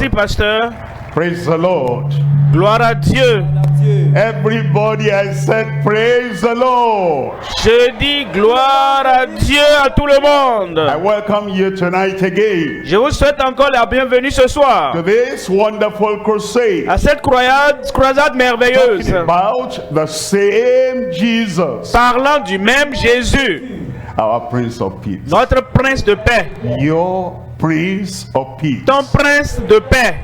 Merci, pasteur. Praise the Lord. Gloire à Dieu. Everybody, I said, praise the Lord. Je dis gloire à Dieu à tout le monde. I welcome you tonight again Je vous souhaite encore la bienvenue ce soir to this wonderful crusade à cette croisade merveilleuse, talking about the same Jesus, parlant du même Jésus, our Prince of Peace. notre prince de paix, Your Prince of Peace. ton prince de paix.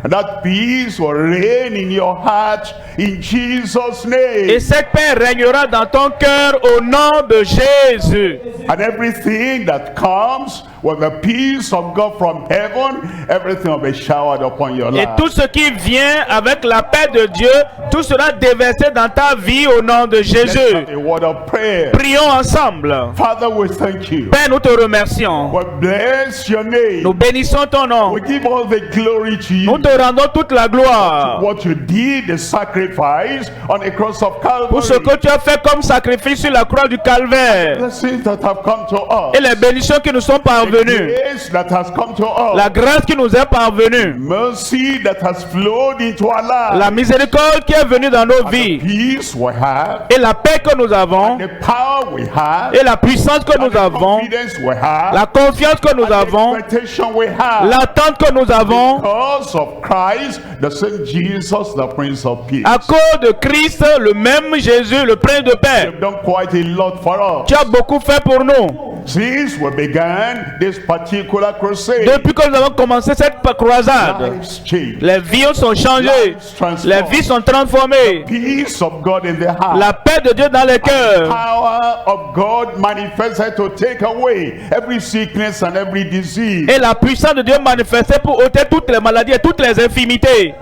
And that peace will reign in your heart in Jesus' name. Et cette paix régnera dans ton cœur au nom de Jésus. And everything that comes with the peace of God from heaven, everything will be showered upon your Et life. tout ce qui vient avec la paix de Dieu, tout sera déversé dans ta vie au nom de Let's Jésus. have a word of prayer. Prions ensemble. Father, we thank you. Père, nous te remercions. We bless your name. Nous bénissons ton nom. We give all the glory to you. Nous te rendons toute la gloire What you did, the sacrifice on the cross of pour ce Calvary. que tu as fait comme sacrifice sur la croix du Calvaire Blessings that have come to us. et les bénédictions qui nous sont The parvenues, grace that has come to us. la grâce qui nous est parvenue, Mercy that has flowed into our lives. la miséricorde qui est venue dans nos vies Peace we have. et la paix que nous avons The power we have. et la puissance que And nous the avons, confidence we have. la confiance que nous And the avons, expectation we have. l'attente que nous avons Because of Christ, the same Jesus, the Prince of Peace. à cause de Christ, le même Jésus, le prince de paix. You've done quite a lot for us. Tu as beaucoup fait pour nous. Since we began this particular crusade, Depuis que nous avons commencé cette croisade, lives changed. les vies sont changées, les vies sont transformées, Peace of God in the heart. la paix de Dieu dans les cœurs, Power of God manifested to take away every sickness and every disease. et la puissance de Dieu manifestée pour ôter toutes les maladies et toutes les infirmités.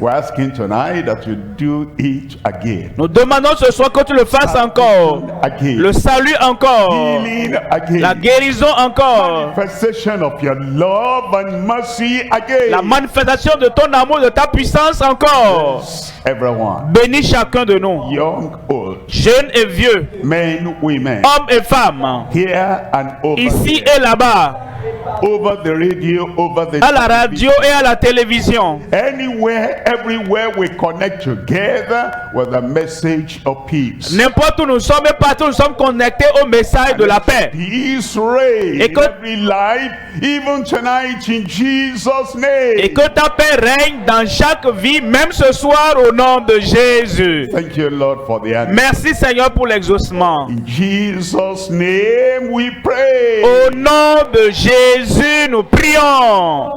We're asking tonight that you do it again. Nous demandons ce soir que tu le fasses encore, Again. le salut encore, Healing again. la guérison encore, Manifestation of your love and mercy again. la manifestation de ton amour, de ta puissance encore. Everyone, Bénis chacun de nous, young, old, jeunes et vieux, men, women, hommes et femmes, here and over ici there, et là-bas, over the radio, over the à la radio et à la télévision. anywhere, everywhere we connect together with the message of peace. N'importe où nous sommes et partout nous sommes connectés au message de la paix. Peace reign Et in que- every life, even tonight in Jesus' name. Et que ta paix règne dans chaque vie, même ce soir au nom de Jésus. Thank you, Lord, for the answer. Merci Seigneur pour l'exaucement. In Jesus' name we pray. Au nom de Jésus, nous prions.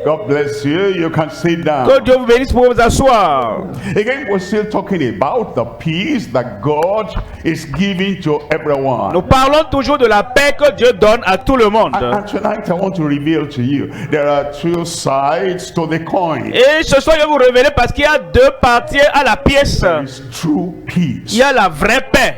God bless you. You can sit down. Que Dieu vous bénisse pour vous asseoir. Again, we're still talking about the peace that God is giving to everyone. Nous parlons toujours de la paix que Dieu donne à tout le monde. And tonight I want to reveal to you there are two sides to the coin. Et ce soir, je vais vous révéler parce qu'il y a deux parties à la pièce. There is true Il peace. y a la vraie paix.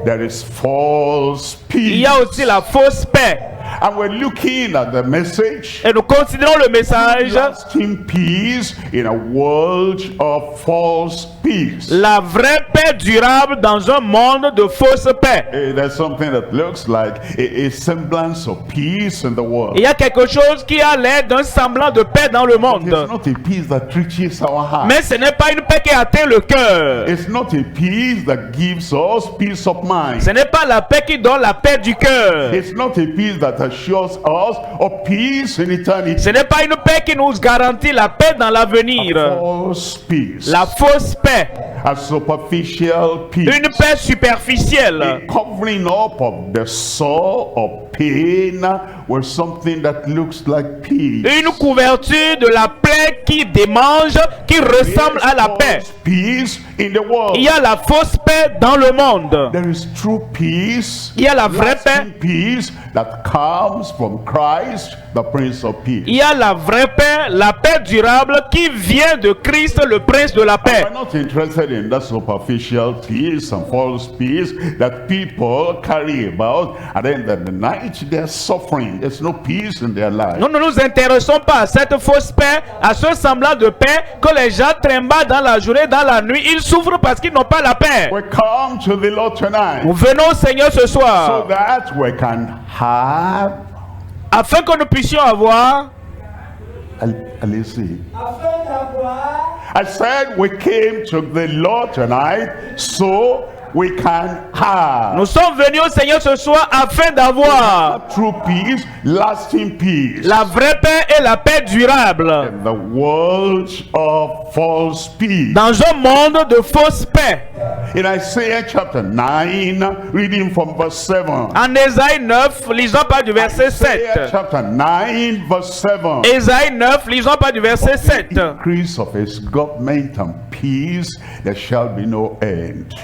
There is false Il y peace. a aussi la fausse paix. And we're looking at the message. Et nous considérons le message, Lasting peace in a world of false peace. la vraie paix durable dans un monde de fausse paix. There's something that looks like a semblance of peace in the world. Il y a quelque chose qui a l'air d'un semblant de paix dans le It's monde. not a peace that reaches our heart. Mais ce n'est pas une paix qui atteint le cœur. It's not a peace that gives us peace of mind. Ce n'est pas la paix qui donne la paix du cœur. It's not a peace that assures us of peace in eternity. Ce n'est pas une paix qui nous garantit la paix dans l'avenir. False peace. La fausse paix. A superficial peace. Une paix superficielle. A covering up of the sore of pain with something that looks like peace. Une couverture de la plaie qui démange, qui ressemble à la paix. False peace in the world. Il y a la fausse paix dans le monde. There is true peace. Il y a la vraie paix. Lasting peace that comes from Christ, the Prince of Peace. Il y a la vraie paix, la paix durable qui vient de Christ, le prince de la paix. We're not interested in that superficial peace and false peace that people carry about, and then in the night they're suffering. There's no peace in their life. Nous ne nous intéressons pas à cette fausse paix, à ce semblant de paix que les gens trimballent dans la journée, dans la nuit. Ils souffrent parce qu'ils n'ont pas la paix. We come to the Lord tonight Nous venons au Seigneur ce so soir that we can have afin que nous puissions avoir Allez-y. I said we came to the Lord tonight so we can have Nous sommes venus au Seigneur ce soir afin d'avoir true peace, lasting peace. la vraie paix et la paix durable In the world of false peace. dans un monde de fausse paix. In Isaiah chapter 9, reading from verse 7. En Ésaïe 9, lisons pas du verset Isaiah 7. chapter 9, verse 7. Ésaïe 9, lisons pas du verset 7. Increase of his government and peace, there shall be no end.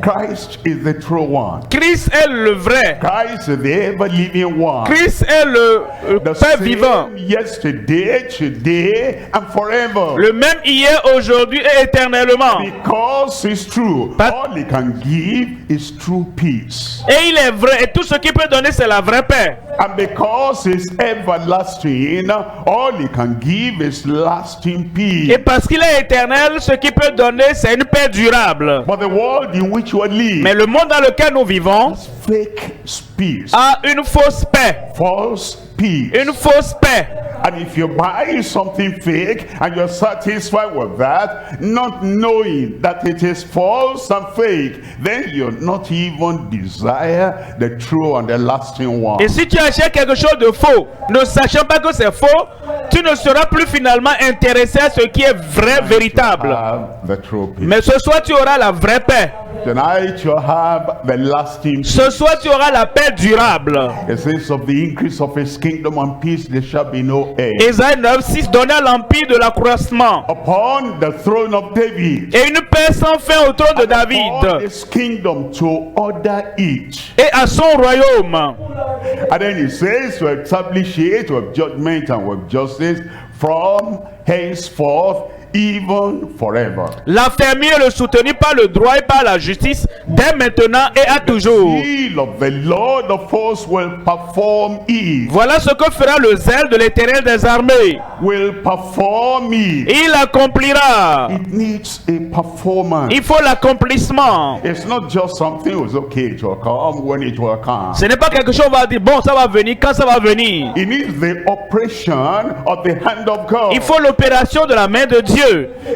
Christ is the true one. Christ est le vrai. Christ is the ever living one. Christ est le The Père vivant. same yesterday, today, and forever. Le même hier, aujourd'hui et éternellement. Because it's true. But- All he can give is true peace. Et il est vrai. Et tout ce qu'il peut donner, c'est la vraie paix. And because it's everlasting, all he can give is lasting peace. Et parce qu'il est éternel, ce qu'il peut donner, c'est une paix durable. But the world in which we live Mais le monde dans lequel nous vivons has fake peace, a une fausse paix. false peace. Une fausse paix. And if you buy something fake and you're satisfied with that, not knowing that it is false and fake, then you're not even desire the true and the lasting one. Et si tu achètes quelque chose de faux, ne sachant pas que c'est faux, tu ne seras plus finalement intéressé à ce qui est vrai, véritable. Have the true peace. Mais ce soir, tu auras la vraie paix. Tonight you have the lasting peace. Ce soir, tu auras la paix durable. It says of the increase of his kingdom and peace there shall be no end. Ésaïe 9, 6 donner à l'empire de l'accroissement. Upon the throne of David. Et une paix sans fin au trône de Upon David. his kingdom to order it. Et à son royaume. And then he says to establish it with judgment and with justice from henceforth even forever. L'affermir et le soutenir par le droit et par la justice, dès maintenant et à toujours. Seal of the Lord of hosts will perform it. Voilà ce que fera le zèle de l'Éternel des armées. Will perform it. Il accomplira. It needs a performance. Il faut l'accomplissement. It's not just something who's okay, it will come when it will come. Ce n'est pas quelque chose, on va dire, bon, ça va venir quand ça va venir. It needs the operation of the hand of God. Il faut l'opération de la main de Dieu.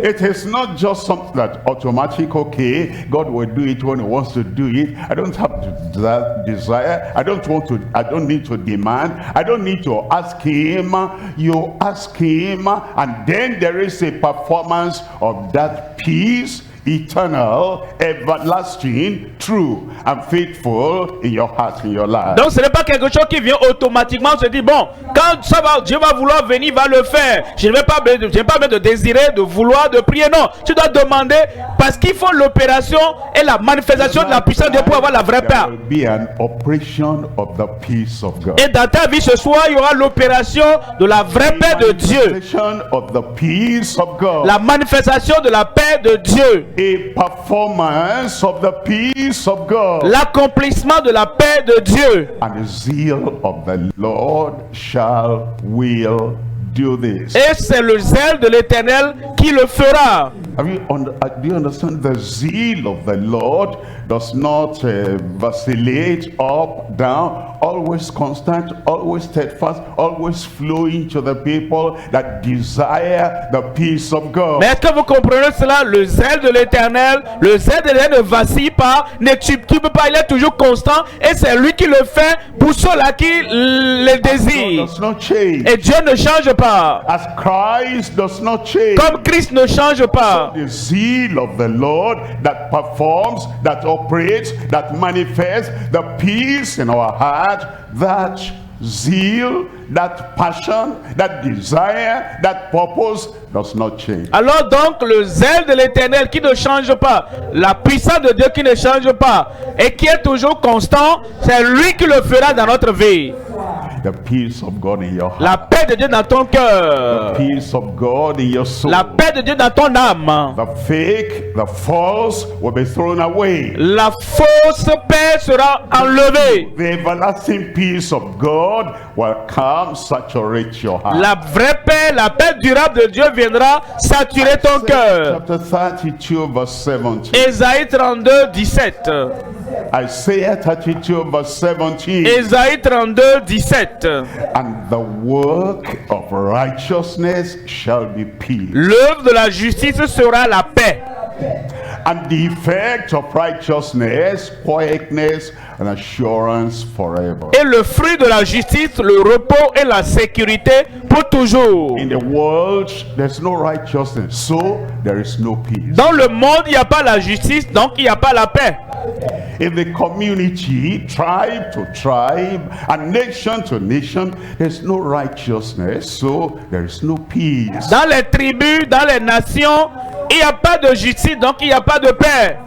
It is not just something that automatic, okay, God will do it when he wants to do it. I don't have that desire. I don't need to demand. I don't need to ask him. You ask him, and then there is a performance of that peace, eternal, everlasting, true and faithful in your heart, in your life. Donc ce n'est pas quelque chose qui vient automatiquement, se dit bon, quand ça va, Dieu va vouloir venir, va le faire. Je n'ai pas besoin de désirer, de vouloir, de prier. Non, tu dois demander parce qu'il faut l'opération et la manifestation de la puissance de Dieu pour avoir la vraie paix. There will be an operation of the peace of God. Et dans ta vie ce soir, il y aura l'opération de la vraie paix de Dieu. Manifestation of the peace of God. La manifestation de la paix de Dieu. A performance of the peace of God. L'accomplissement de la paix de Dieu. And the zeal of the Lord will do this. Et c'est le zèle de l'Éternel qui le fera. Do you understand? The zeal of the Lord does not vacillate up, down, always constant, always steadfast, always flowing to the people that desire the peace of God. Mais est-ce que vous comprenez cela? Le zèle de l'Éternel ne vacille pas, ne titube pas, il est toujours constant et c'est lui qui le fait pour ceux-là qui le God désirent. does not change. Et Dieu ne change pas. As Christ does not change. Comme Christ ne change pas. The zeal of the Lord that performs, that operates, that manifests the peace in our heart, that zeal, that passion, that desire, that purpose does not change. Alors donc le zèle de l'Éternel qui ne change pas, la puissance de Dieu qui ne change pas et qui est toujours constant, c'est lui qui le fera dans notre vie. The peace of God in your heart. La paix de Dieu dans ton cœur. The peace of God in your soul. La paix de Dieu dans ton âme. The fake, the false will be thrown away. La fausse paix sera enlevée. The everlasting peace of God will come saturate your heart. La vraie paix, la paix durable de Dieu viendra saturer ton cœur. Chapter 32 verse 17. Ésaïe 32, 17. Isaiah 32 verse 17. Ésaïe 32, 17. And the work of righteousness shall be peace. L'œuvre de la justice sera la paix. And the effect of righteousness, quietness, and assurance forever. Et le fruit de la justice, le repos et la sécurité pour toujours. In the world, there's no righteousness, so there is no peace. Dans le monde, il n'y a pas la justice, donc il n'y a pas la paix. In the community, tribe to tribe, and nation to nation, there's no righteousness, so there is no peace. Dans les tribus, dans les nations, il n'y a pas de justice, donc il n'y a pas de paix.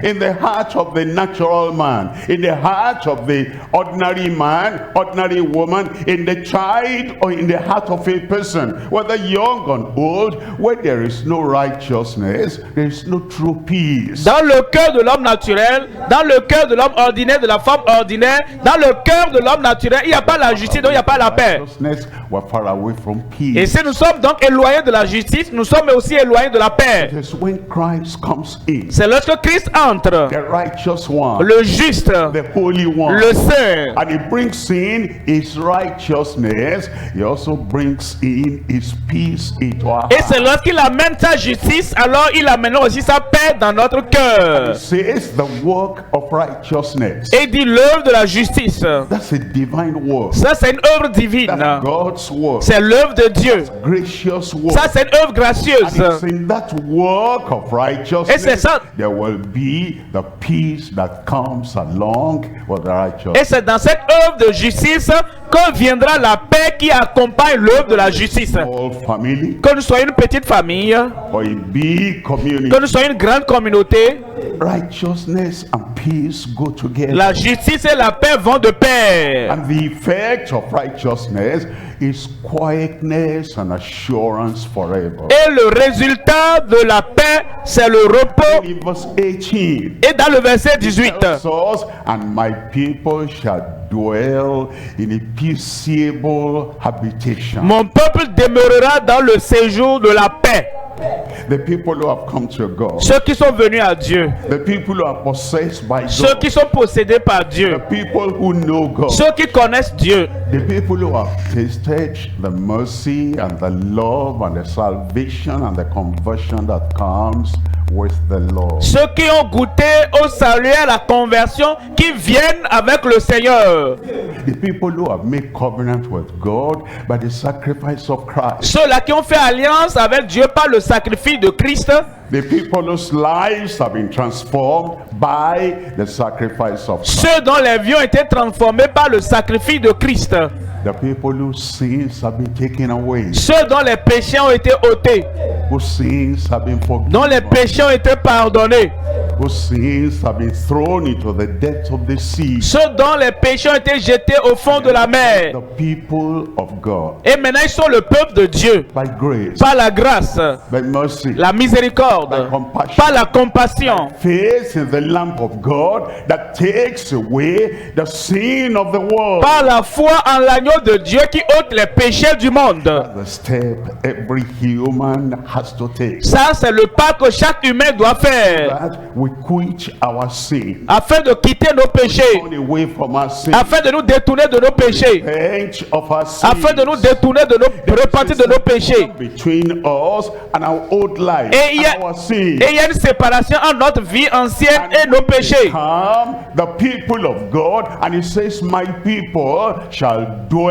In the heart of the natural man, in the heart of the ordinary man, ordinary woman, in the child or in the heart of a person, whether young or old, where there is no righteousness, there is no true peace. Dans le cœur de l'homme naturel, dans le cœur de l'homme ordinaire, de la femme ordinaire, dans le cœur de l'homme naturel, il n'y a pas la justice, donc il n'y a pas la paix. Righteousness, we're far away from Et peace. si nous sommes donc éloignés de la justice, nous sommes aussi éloignés de la paix. It is when Christ comes in, C'est lorsque Christ entre, the righteous one, le juste, the holy one, le saint, and he brings in his righteousness, he also brings in his peace into our et c'est heart. lorsqu'il amène sa justice, alors il amène aussi sa paix dans notre cœur. It says the work of righteousness. Et il dit l'œuvre de la justice. That's a divine work. Ça, c'est une œuvre divine. That's God's work. C'est l'œuvre de Dieu. Gracious work. Ça, c'est une œuvre And gracieuse. it's in that work of Et c'est righteousness ça. there will be the peace that comes along with the righteousness. Et c'est dans cette œuvre de justice que viendra la paix qui accompagne l'œuvre de la justice. All family Que nous soyons une petite famille, or a big community, que nous soyons une grande communauté, righteousness and peace go together. la justice et la paix vont de pair. And the effect of righteousness is quietness and assurance forever. Et le résultat de la paix, c'est le repos. In verse 18, Et dans le verset 18, tells us, and my people shall dwell in a peaceable habitation. mon peuple demeurera dans le séjour de la paix. The people who have come to God, Ceux qui sont venus à Dieu, the people who are possessed by ceux God, qui sont possédés par Dieu, the people who know God, ceux qui connaissent Dieu, the people who have tasted the mercy and the love and the salvation and the conversion that comes with the Lord. ceux qui ont goûté au salut et à la conversion, qui viennent avec le Seigneur, The people who have made covenant with God by the sacrifice of Christ. ceux-là qui ont fait alliance avec Dieu par le sacrifice de Christ, The people whose lives have been transformed by the sacrifice of Christ. ceux dont les vies ont été transformées par le sacrifice de Christ, The people whose sins have been taken away, ceux dont les péchés ont été ôtés, whose sins have been dont les forgiven, péchés ont été pardonnés, whose sins have been thrown into the depths of the sea. ceux dont les péchés ont été jetés au fond de la mer. The people of God, Et maintenant ils sont le peuple de Dieu, by grace, par la grâce, by mercy, la miséricorde, by compassion, par la compassion, faith in the Lamb of God that takes away the sin of the world. par la foi en l'agneau de Dieu qui ôte les péchés du monde. The step every human has to take, Ça, c'est le pas que chaque humain doit faire that we quit our sin, afin de quitter nos péchés, turn away from our sin, afin de nous détourner de nos péchés, repent of our sin, afin de nous détourner de nos repentir de nos péchés. between us and our old life Et il y a- and our sin. Et il y a une séparation entre notre vie ancienne et nos péchés. Come, the people of God, and it says, my people shall dwell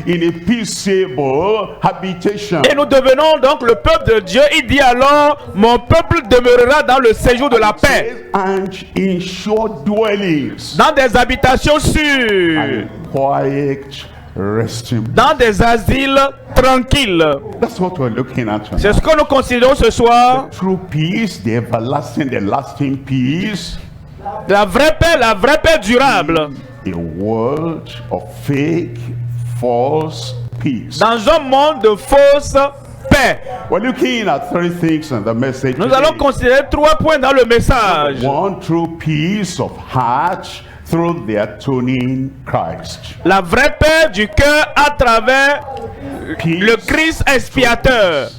in a peaceable habitation. Et nous devenons donc le peuple de Dieu. Il dit alors, mon peuple demeurera dans le séjour de la paix, And in sure dwellings, dans des habitations sûres, and quiet resting. dans des asiles tranquilles. That's what we're looking at tonight. C'est ce que nous considérons ce soir. True peace, the everlasting, the lasting peace. La vraie paix durable. A world of fake, false peace. Dans un monde de fausse paix. We're looking at three things in the message Nous today. allons considérer 3 points dans le message. One, true peace of heart through the atoning Christ. La vraie paix du cœur à travers Le Christ expiateur.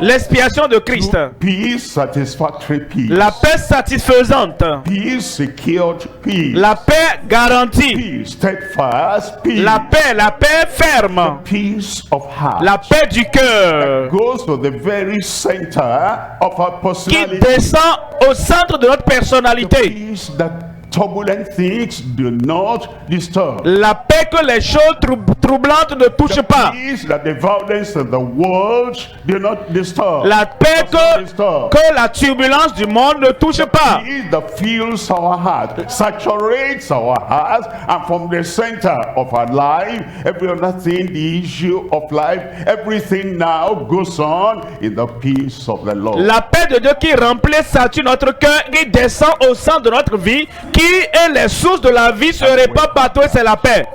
L'expiation de Christ. Peace, satisfactory peace. La paix satisfaisante. Peace, secured peace. La paix garantie. Peace, steadfast peace. La paix ferme. Peace of heart. La paix du cœur. Goes to the very center of our Qui personality. descend au centre de notre personnalité. Peace that turbulent things do not disturb. La paix que les choses troublantes ne touchent pas. Peace that the violence of the world do not disturb. La paix que la turbulence du monde ne touche pas. Peace that fills our heart, saturates our hearts, and from the center of our life, every other thing, the issue of life, everything now goes on in the peace of the Lord. La paix de Dieu qui remplit, sature notre cœur, qui descend au centre de notre vie, qui est les sources de la vie, se répand partout, et c'est la paix.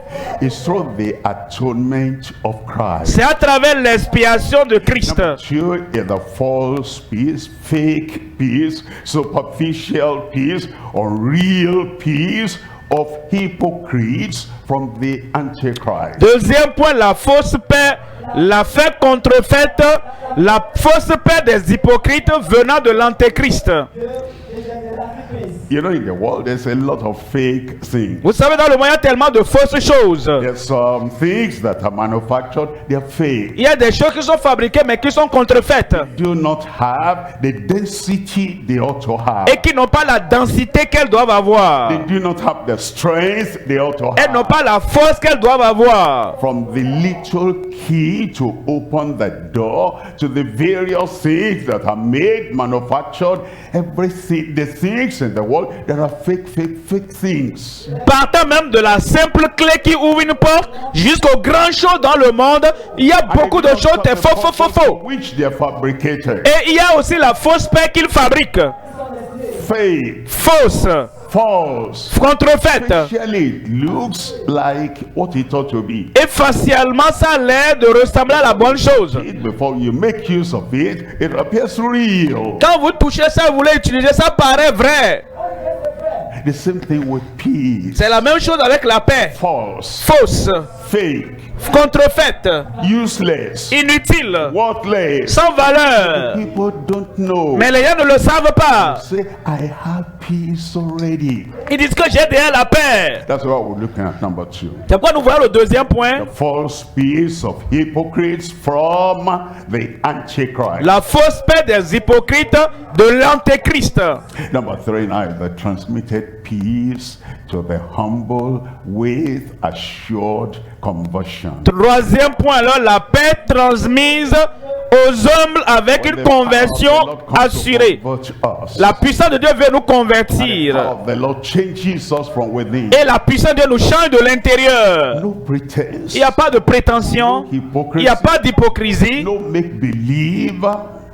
It's through the atonement of Christ. C'est à travers l'expiation de Christ. Number two is the false peace, fake peace, superficial peace, unreal peace of hypocrites from the Antichrist. Deuxième point, la fausse paix, la paix contrefaite, la fausse paix des hypocrites venant de l'Antéchrist. You know, in the world, there's a lot of fake things. Vous savez, dans le monde, il y a tellement de fausses choses. There's some things that are manufactured, they're fake. Il y a des choses qui sont fabriquées mais qui sont contrefaites. Do not have the density they ought to have. Et qui n'ont pas la densité qu'elles doivent avoir. They do not have the strength they ought to Elles n'ont have. pas la force qu'elles doivent avoir. From the little key to open the door to the various things that are made, manufactured, everything, the things in the world that are fake things. Partant même de la simple clé qui ouvre une porte jusqu'aux grandes choses dans le monde, il y a beaucoup de choses qui sont faux. Which they are fabricated. Et il y a aussi la fausse paix qu'ils fabriquent. Fake, Fausse, false. contrefaite. Actually, it looks like what it ought to be. Et facialement, ça a l'air de ressembler à la bonne chose. Before you make use of it, it appears real. Quand vous touchez ça, vous voulez utiliser ça, paraît vrai. The same thing with peace. C'est la même chose avec la paix. False, Fausse, fake, contrefaite, useless, inutile, worthless. sans valeur. People don't know. Mais les gens ne le savent pas. Say, I have peace already. Ils disent que j'ai déjà la paix. That's what we're looking at, number two. C'est pourquoi nous voyons le deuxième point. The false peace of hypocrites from the Antichrist. La fausse paix des hypocrites de l'Antéchrist. Number three now is the transmitted peace to the humble with assured conversion. Troisième point, alors, la paix transmise aux humbles avec une conversion assurée. La puissance de Dieu veut nous convertir. The Lord changes us from within. Et la puissance de Dieu nous change de l'intérieur. No pretense. Il n'y a pas de prétention. Il n'y a pas d'hypocrisie. No make believe.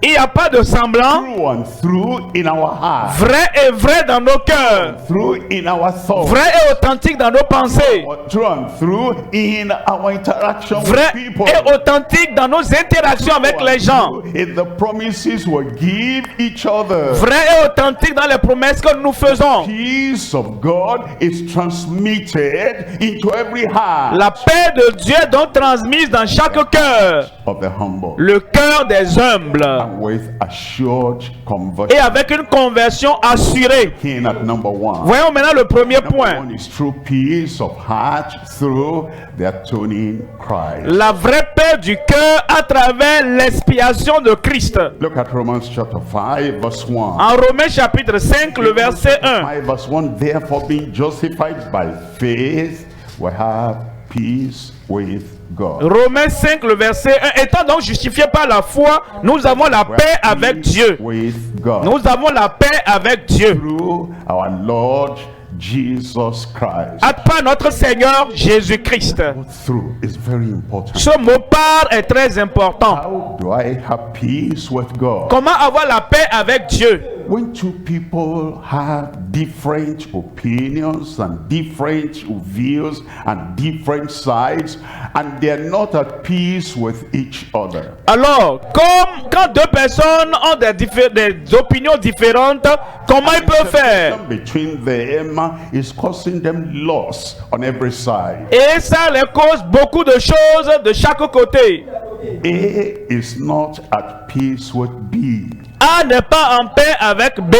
Il n'y a pas de semblant. True and through in our heart. Vrai et vrai dans nos cœurs. Through in our thoughts. Vrai et authentique dans nos pensées. True and through in our interaction Vrai with people. et authentique dans nos interactions avec les gens. In the promises we give each other. Vrai et authentique dans les promesses que nous faisons. Peace of God is transmitted into every heart. La paix de Dieu est donc transmise dans chaque cœur. Of the humble. Le cœur des humbles. And with assured conversion. Et avec une conversion assurée. Looking at number one. Voyons maintenant le premier point. Number one is true peace of heart through the atoning Christ. La vraie paix du cœur à travers l'expiation de Christ. Look at Romans chapter 5 verse 1. En Romains chapitre 5, le verset 1. 5 verse 1. Therefore being justified by faith, we have peace with God. Romains 5, le verset 1. Étant donc justifiés par la foi, nous avons la paix avec Dieu. With God. Nous avons la paix avec Dieu. Through our Lord Jesus Christ. Par notre Seigneur Jésus-Christ. Through is very important. Ce mot par est très important. How do I have peace with God? Comment avoir la paix avec Dieu? When two people have different opinions and different views and different sides and they're not at peace with each other. Alors, comme quand deux personnes ont des opinions différentes, comment ils peuvent faire? Between them is causing them loss on every side. Et ça les cause beaucoup de choses de chaque côté. A is not at peace with B. A n'est pas en paix avec B.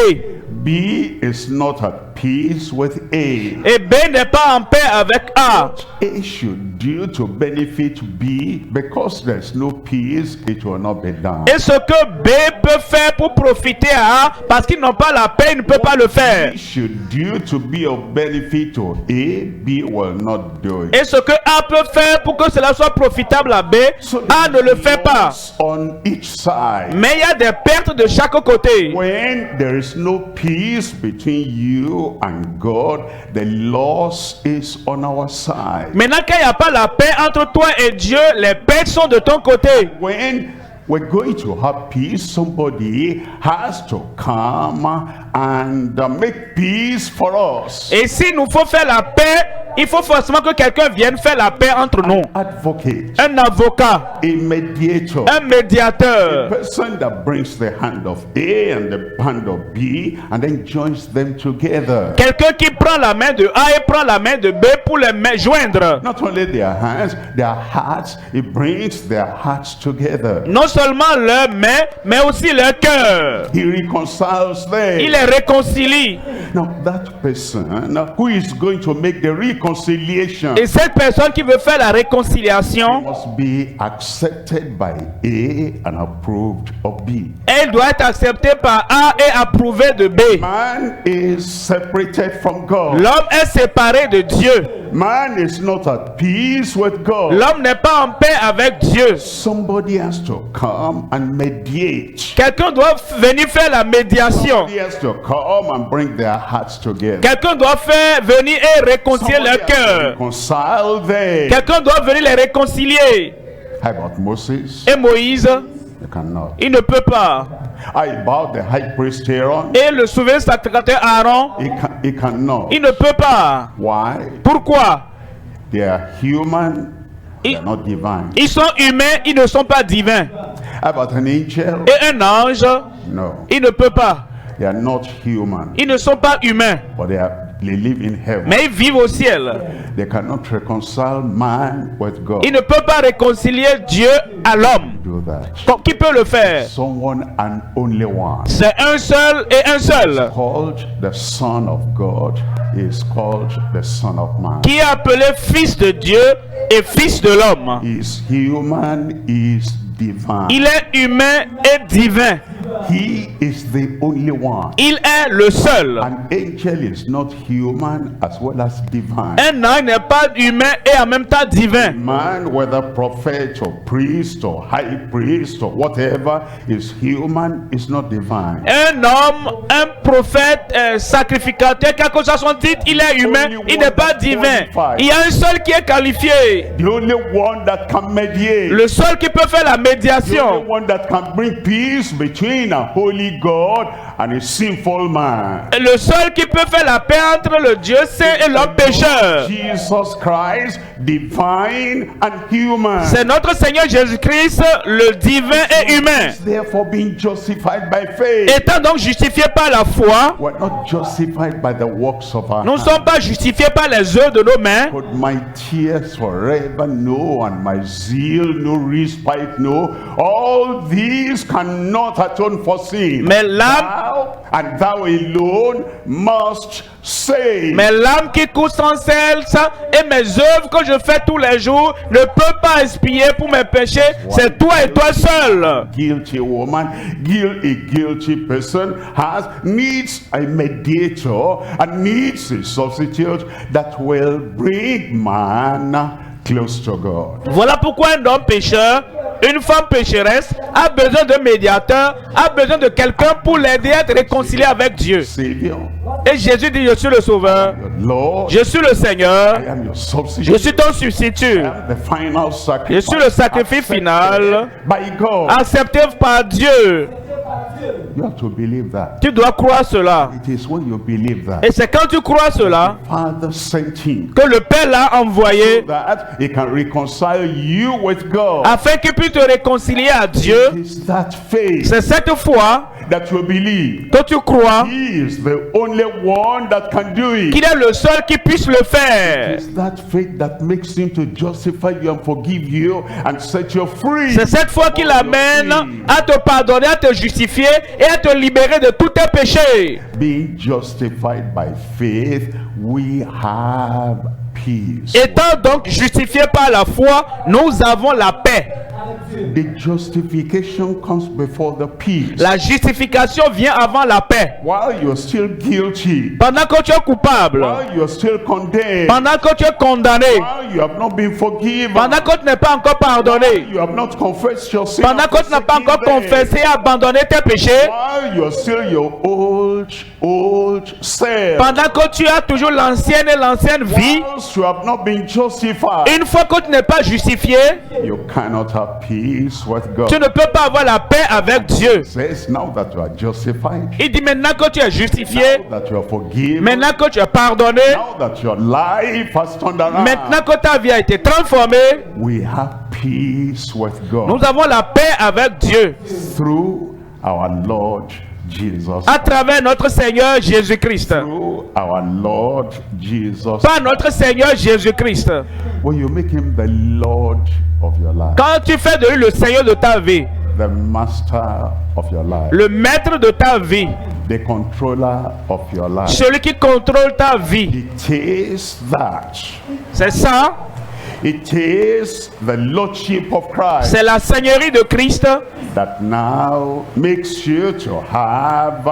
B is not at peace with A. Et B n'est pas en paix avec A. A should do to benefit B, because there's no peace, it will not be done. Et ce que B peut faire pour profiter à A, parce qu'ils n'ont pas la paix, il ne peut pas le faire. B should do to be of benefit to A, B will not do it. Et ce que A peut faire pour que cela soit profitable à B, So A ne le fait pas. on each side. Mais il y a des pertes de chaque côté. When there is no peace between you and God, the loss is on our side. Maintenant qu'il n'y a pas la paix entre toi et Dieu, les pertes sont de ton côté. When we're going to have peace, somebody has to come and make peace for us. Et si nous faut faire la paix, il faut forcément que quelqu'un vienne faire la paix entre nous. Advocate, Un avocat, a mediator, un médiateur, person that brings the hand of A and the hand of B and then joins them together. quelqu'un qui prend la main de A et prend la main de B pour les joindre. Not only their hands, their hearts, it brings their hearts together. Non seulement leurs mains, mais aussi leur cœur. He reconciles them. Il les réconcilie. Now that person who is going to make the reconciliation Et cette personne qui veut faire la réconciliation, must be accepted by A and approved of B. elle doit être acceptée par A et approuvée de B. Man is separated from God. L'homme est séparé de Dieu. Man is not at peace with God. L'homme n'est pas en paix avec Dieu. Somebody has to come and mediate. Quelqu'un doit venir faire la médiation. Somebody has to come and bring their hearts together. Quelqu'un doit venir et réconcilier Somebody leur has to cœur. reconcile them. Quelqu'un doit venir les réconcilier. How about Moses? Et Moïse, They cannot. il ne peut pas. How about the high priest Aaron? Et le souverain sacrificateur Aaron, He cannot. il ne peut pas. Why? Pourquoi? They are human. They Ils, are not divine. ils sont humains, ils ne sont pas divins. How about an angel? Et un ange, No. il ne peut pas. They are not human. Ils ne sont pas humains, But they live in heaven. mais ils vivent au ciel. They cannot reconcile man with God. Il ne peut pas réconcilier Dieu à l'homme. Do that. Qui peut le faire? Someone and only one. C'est un seul et un seul. Called the Son of God is called the Son of Man. Qui est appelé fils de Dieu et fils de l'homme. He is human, he is divine. Il est humain et divin. He is the only one. Il est le seul. An angel is not human as well as divine. Un ange n'est pas humain et en même temps divin. Man, whether prophet or priest or high priest or whatever, is human, is not divine. Un homme, un prophète, un sacrificateur, quel que soit son titre, il est humain, il n'est pas divin. Il y a un seul qui est qualifié. The only one that can mediate. Le seul qui peut faire la The médiation. only one that can bring peace between a holy God and a sinful man. Le seul qui peut faire la paix entre le Dieu saint et l'homme pécheur. Jesus Christ, divine and human. C'est notre Seigneur Jésus-Christ, le divin et humain. Therefore being justified by faith. Étant donc justifié par la foi, We're not justified by the works of our nous ne hands. sommes pas justifiés par les œuvres de nos mains. Could my tears forever know and my zeal no respite know? All these cannot atone for sin. Mais l'âme, Thou and thou alone must save. mais l'âme qui coule sans cesse et mes œuvres que je fais tous les jours ne peut pas expier pour mes péchés. C'est toi et toi seul. Guilty woman, a guilty person needs a mediator and needs a substitute that will bring man close to God. Voilà pourquoi un homme pécheur, une femme pécheresse a besoin d'un médiateur, a besoin de quelqu'un pour l'aider à être réconcilié avec Dieu. Savior, Et Jésus dit, je suis le sauveur, your Lord, je suis le Seigneur, I am your je substitute. suis ton substitut, The final je sacrifice suis le sacrifice accepted final, by God. accepté par Dieu. You have to believe that. Tu dois croire cela. It is when you believe that Et c'est quand tu crois cela Father sent him que le Père l'a envoyé that he can reconcile you with God. afin qu'il puisse te réconcilier à Dieu. It is that faith C'est cette foi that you believe. que tu crois He is the only one that can do it. qu'il est le seul qui puisse le faire. It's that faith that makes him to justify you and forgive you and set you free. C'est cette foi qui l'amène à te pardonner, à te justifier et à te libérer de tous tes péchés. Being justified by faith, we have peace. Étant donc justifiés par la foi, nous avons la paix. The justification comes before the peace. La justification vient avant la paix. While you're still guilty, Pendant que tu es coupable, while you're still condemned, pendant que tu es condamné, while you have not been forgiven, pendant que tu n'es pas encore pardonné, you have not confessed your sin, pendant que tu n'as pas encore confessé et abandonné tes péchés, while you're still your old self, pendant que tu as toujours l'ancienne vie, whilst you have not been justified, une fois que tu n'es pas justifié, you cannot have peace with God. tu ne peux pas avoir la paix avec Dieu. It says now that you are justified, Il dit maintenant que tu es justifié, now that you are forgiven, maintenant que tu es pardonné, now that your life has turned around, maintenant que ta vie a été transformée, we have peace with God nous avons la paix avec Dieu through our Lord Jesus. à travers notre Seigneur Jésus-Christ. Through our Lord Jesus. Par notre Seigneur Jésus-Christ. When you make him the Lord of your life, Quand tu fais de lui le Seigneur de ta vie, the master of your life, le maître de ta vie, the controller of your life, celui qui contrôle ta vie, it is that. c'est ça, It is the Lordship of Christ c'est la Seigneurie de Christ that now makes you to have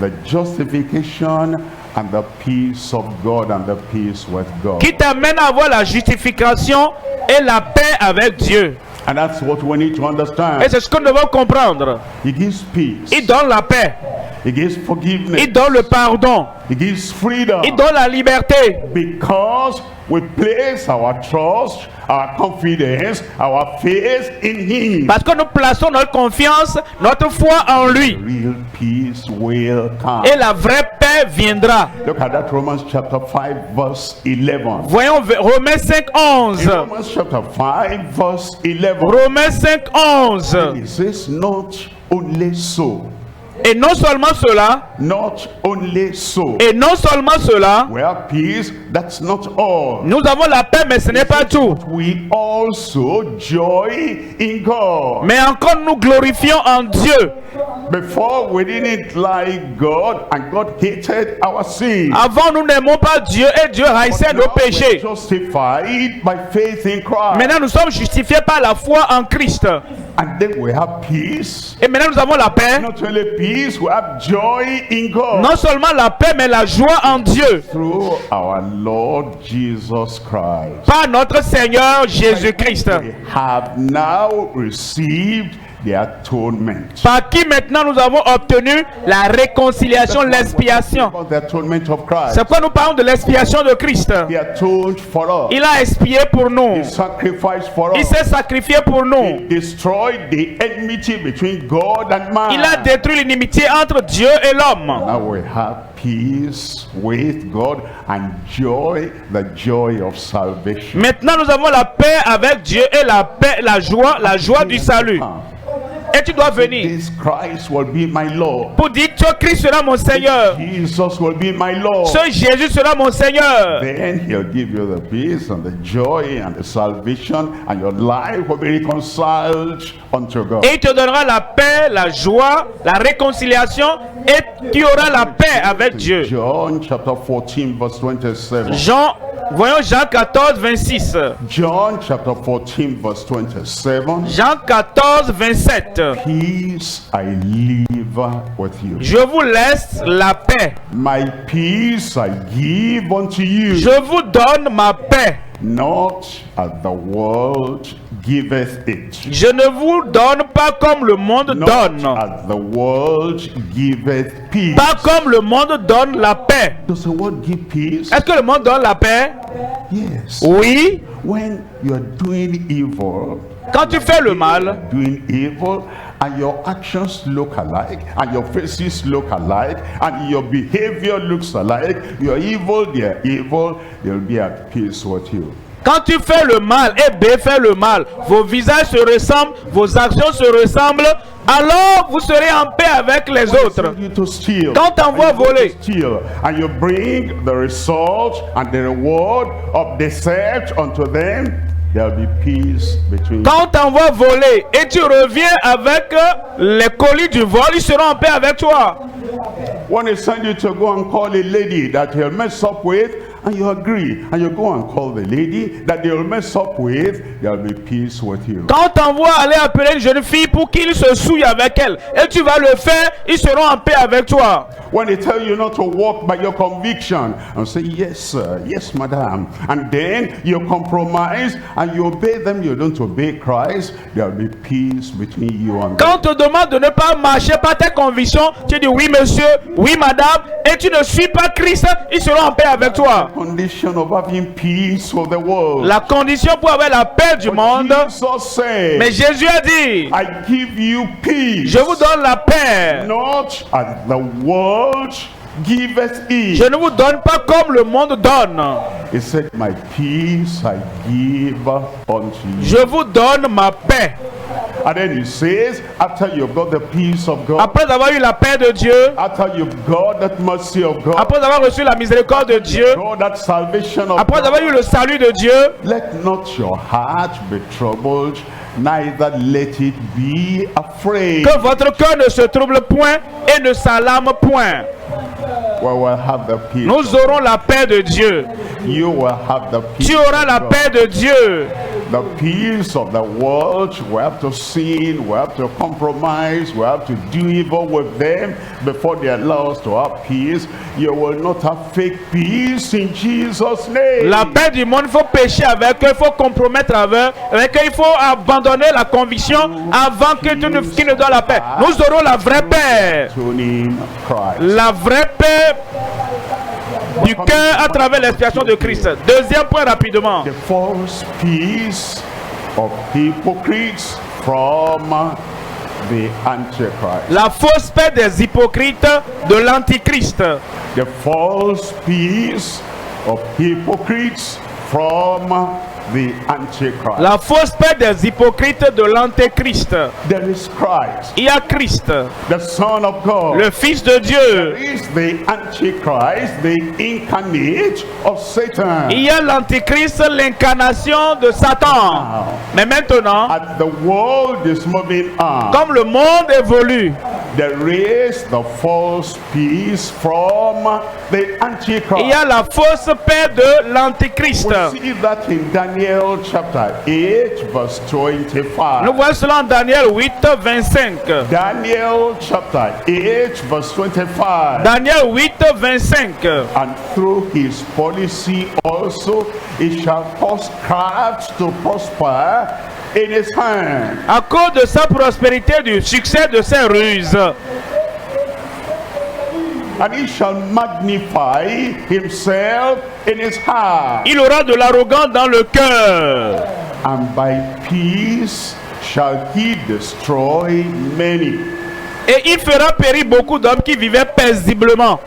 the justification and the peace of God and the peace with God. qui t'amène à avoir la justification et la paix avec Dieu. And that's what we need to understand. Et c'est ce que nous devons comprendre. He gives peace. Il donne la paix, He gives forgiveness. il donne le pardon, He gives freedom. il donne la liberté. Because we place our trust, our confidence, our faith in Him. Parce que nous plaçons notre confiance, notre foi en lui. Real peace will come. Et la vraie paix viendra. Look at that Romans chapter 5 verse 11. Voyons Romains 5:11. In Romans chapter 5 verse 11. Romains 5:11. It says not only so. Et non seulement cela, Not only so. et non seulement cela, We have peace, that's not all. nous avons la paix, mais ce n'est pas tout. We also joy in God. Mais encore nous glorifions en Dieu. Before we didn't like God and God hated our sin. Avant, nous n'aimons pas Dieu et Dieu haïssait nos péchés. We're justified by faith in Christ. Maintenant, nous sommes justifiés par la foi en Christ. And then we have peace. Et maintenant, nous avons la paix. Not only peace, we have joy in God. Non seulement la paix, mais la joie en Dieu. Through our Lord Jesus Christ. Par notre Seigneur Jésus-Christ. We have now received the atonement. Par qui maintenant nous avons obtenu la réconciliation, l'expiation. About the atonement of Christ. C'est pourquoi nous parlons de l'expiation de Christ. He atoned for us. Il a expié pour nous. He sacrificed for Il us. s'est sacrifié pour nous. He destroyed the enmity between God and man. Il a détruit l'inimitié entre Dieu et l'homme. Now we have peace with God and joy, the joy of salvation. Maintenant nous avons la paix avec Dieu et la paix, la joie du salut. Et tu dois venir This Christ will be my Lord. pour dire que Christ sera mon Seigneur. Jesus will be my Lord. Ce Jésus sera mon Seigneur. Then he'll give you the peace and the joy and the salvation, and your life will be reconciled unto God. Et il te donnera la paix, la joie, la réconciliation, et tu auras la paix avec Dieu. John chapter 14 verse 27. Voyons Jean 14, 26. John chapter 14 verse 27. Jean 14, 27. Peace I leave with you. Je vous laisse la paix. My peace I give unto you. Je vous donne ma paix. Not as the world giveth it. Je ne vous donne pas comme le monde Not donne. as the world giveth peace. Pas comme le monde donne la paix. Does the world give peace? Est-ce que le monde donne la paix? Yes. Oui. When you are doing evil, Quand tu fais le mal, doing evil, and your actions look alike, and your faces look alike, and your behavior looks alike, you're evil, they're evil, they'll be at peace with you. quand tu fais le mal et B fait le mal, vos visages se ressemblent, vos actions se ressemblent, alors vous serez en paix avec les autres. Send you to steal, Quand t'envoies and you go to voler, steal, and you bring the result and the reward of the search unto them, there will be peace between you. quand t'envoies voler et tu reviens avec les colis du vol, ils seront en paix avec toi. When they send you to go and call a lady that you'll mess up with, and you agree, and you go and call the lady that they'll mess up with, there'll be peace with you. Quand t'envoies aller appeler une jeune fille pour qu'il se souille avec elle, et tu vas le faire, ils seront en paix avec toi. When they tell you not to walk by your conviction and say, yes, sir, yes, madam, and then you compromise and you obey them, you don't obey Christ, there'll be peace between you and Quand on te demande de ne pas marcher par tes convictions, tu dis oui monsieur, oui madame, et tu ne suis pas Christ, ils seront en paix avec toi. condition of having peace with the world. La condition pour avoir la paix du monde, Jesus said, mais Jésus a dit, I give you peace, je vous donne la paix. not as the world giveth it. Je ne vous donne pas comme le monde donne. He said, my peace I give unto you. Je vous donne ma paix. And then he says, after you've got the peace of God, Après avoir eu la paix de Dieu, after you've got that mercy of God, après avoir reçu la miséricorde de Dieu, got that salvation of après avoir eu God, le salut de Dieu, let not your heart be troubled, neither let it be afraid. que votre cœur ne se trouble point et ne s'alarme point. We will have the peace. Nous aurons la paix de Dieu. You will have the peace. Tu auras la of God. paix de Dieu. The peace of the world, we have to sin, we have to compromise, we have to do evil with them before they allow us to have peace. You will not have fake peace in Jesus' name. La paix du monde, il faut pécher avec eux, il faut compromettre avec eux, il faut abandonner la conviction avant que qu'ils ne donnent la paix. Nous aurons la vraie paix. Tuning Christ. La vraie paix du cœur à travers l'expiation de Christ. Deuxième point rapidement. The false peace of hypocrites from the Antichrist. La fausse paix des hypocrites de l'Antichrist. The false peace of hypocrites from the Antichrist. La fausse paix des hypocrites de l'Antéchrist. There is Christ, Il y a Christ, the Son of God. le Fils de There Dieu. is the Antichrist, the incarnate of Satan. Il y a l'Antéchrist, l'incarnation de Satan. Mais maintenant, As the world is moving on, comme le monde évolue, there is the false peace from the Antichrist. il y a la fausse paix de l'Antéchrist. We see that in Daniel chapter 8 verse 25. Nous voyons cela en Daniel 8, 25. Daniel chapter 8 verse 25. Daniel 8, 25. And through his policy also he shall cause crafts to prosper in his hand. À cause de sa prospérité, du succès de ses ruses, And he shall magnify himself in his heart. il aura de l'arrogance dans le cœur. And by peace shall he destroy many. Et il fera périr beaucoup d'hommes qui vivaient paisiblement.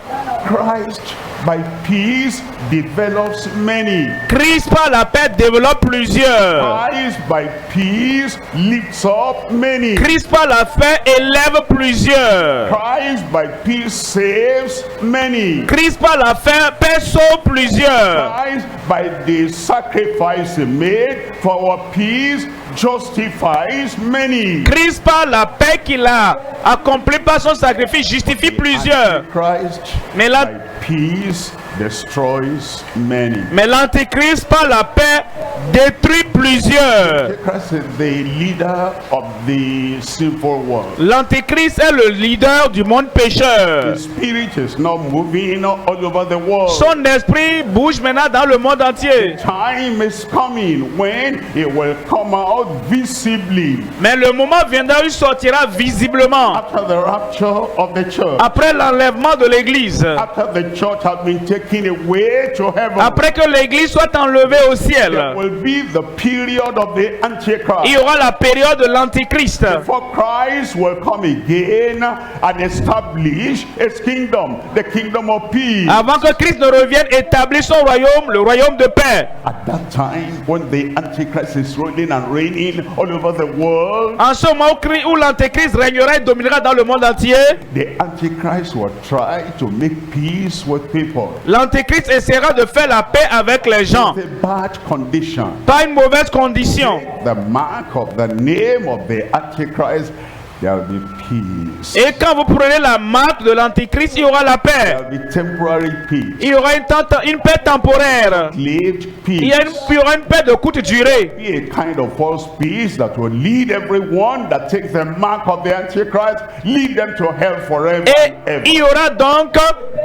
Christ by peace develops many. Christ par la paix développe plusieurs. Christ by peace lifts up many. Christ par la paix élève plusieurs. Christ by peace saves many. Christ par la paix sauve plusieurs. Christ by the sacrifice he made for our peace justifies many. Christ par la paix qu'il a accompli par son sacrifice justifie plusieurs. Christ Mais by peace destroys many. Mais l'Antéchrist par la paix détruit plusieurs. Christ is the leader of the sinful world. L'Antéchrist est le leader du monde pécheur. His spirit is not moving all over the world. Son esprit bouge maintenant dans le monde entier. Time is coming when it will come out visibly. Mais le moment viendra où il sortira visiblement. After the rapture of the church. Après l'enlèvement de l'église. After the church has been taken taken away to heaven, après que l'église soit enlevée au there ciel, will be the period of the il Antichrist. y aura la période de l'Antichrist. Before Christ will come again and establish his kingdom, the kingdom of peace. Avant que Christ ne revienne établir son royaume, le royaume de paix. At that time, when the Antichrist is ruling and reigning all over the world, En ce moment où l'Antéchrist régnera et dominera dans le monde entier, the Antichrist will try to make peace with people. l'Antéchrist essaiera de faire la paix avec les gens. It's a bad condition. Pas une mauvaise condition. The mark of the name of the Antichrist, there will be peace. Et quand vous prenez la marque de l'Antéchrist, il y aura la paix. There will be temporary peace. Il y aura une paix temporaire. Lived Il peace. y aura une paix de courte durée. Be a kind of false peace that will lead everyone that takes the mark of the Antichrist, lead them to hell forever Et and ever. il y aura donc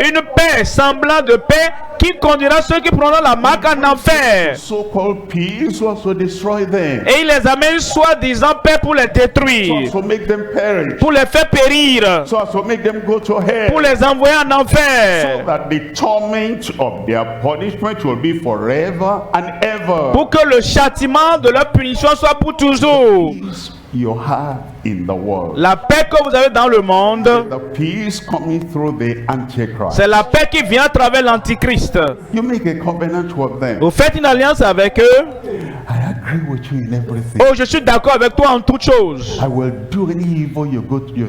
une paix semblant de paix qui conduira ceux qui prendront la marque en enfer. So-called peace was to destroy them, Et il les amène soi-disant paix pour les so détruire, as to make them perish, pour les faire périr, so as to make them go to pour hell, les envoyer en so enfer, that the torment of their punishment will be forever and ever. pour que le châtiment de leur punition soit pour toujours. Peace you have in the world, La paix que vous avez dans le monde, the peace coming through the Antichrist. c'est la paix qui vient à travers l'Antichrist. You make a covenant with them. Vous faites une alliance avec eux. I agree with you in everything. Oh, je suis d'accord avec toi en toutes choses. I will do any evil you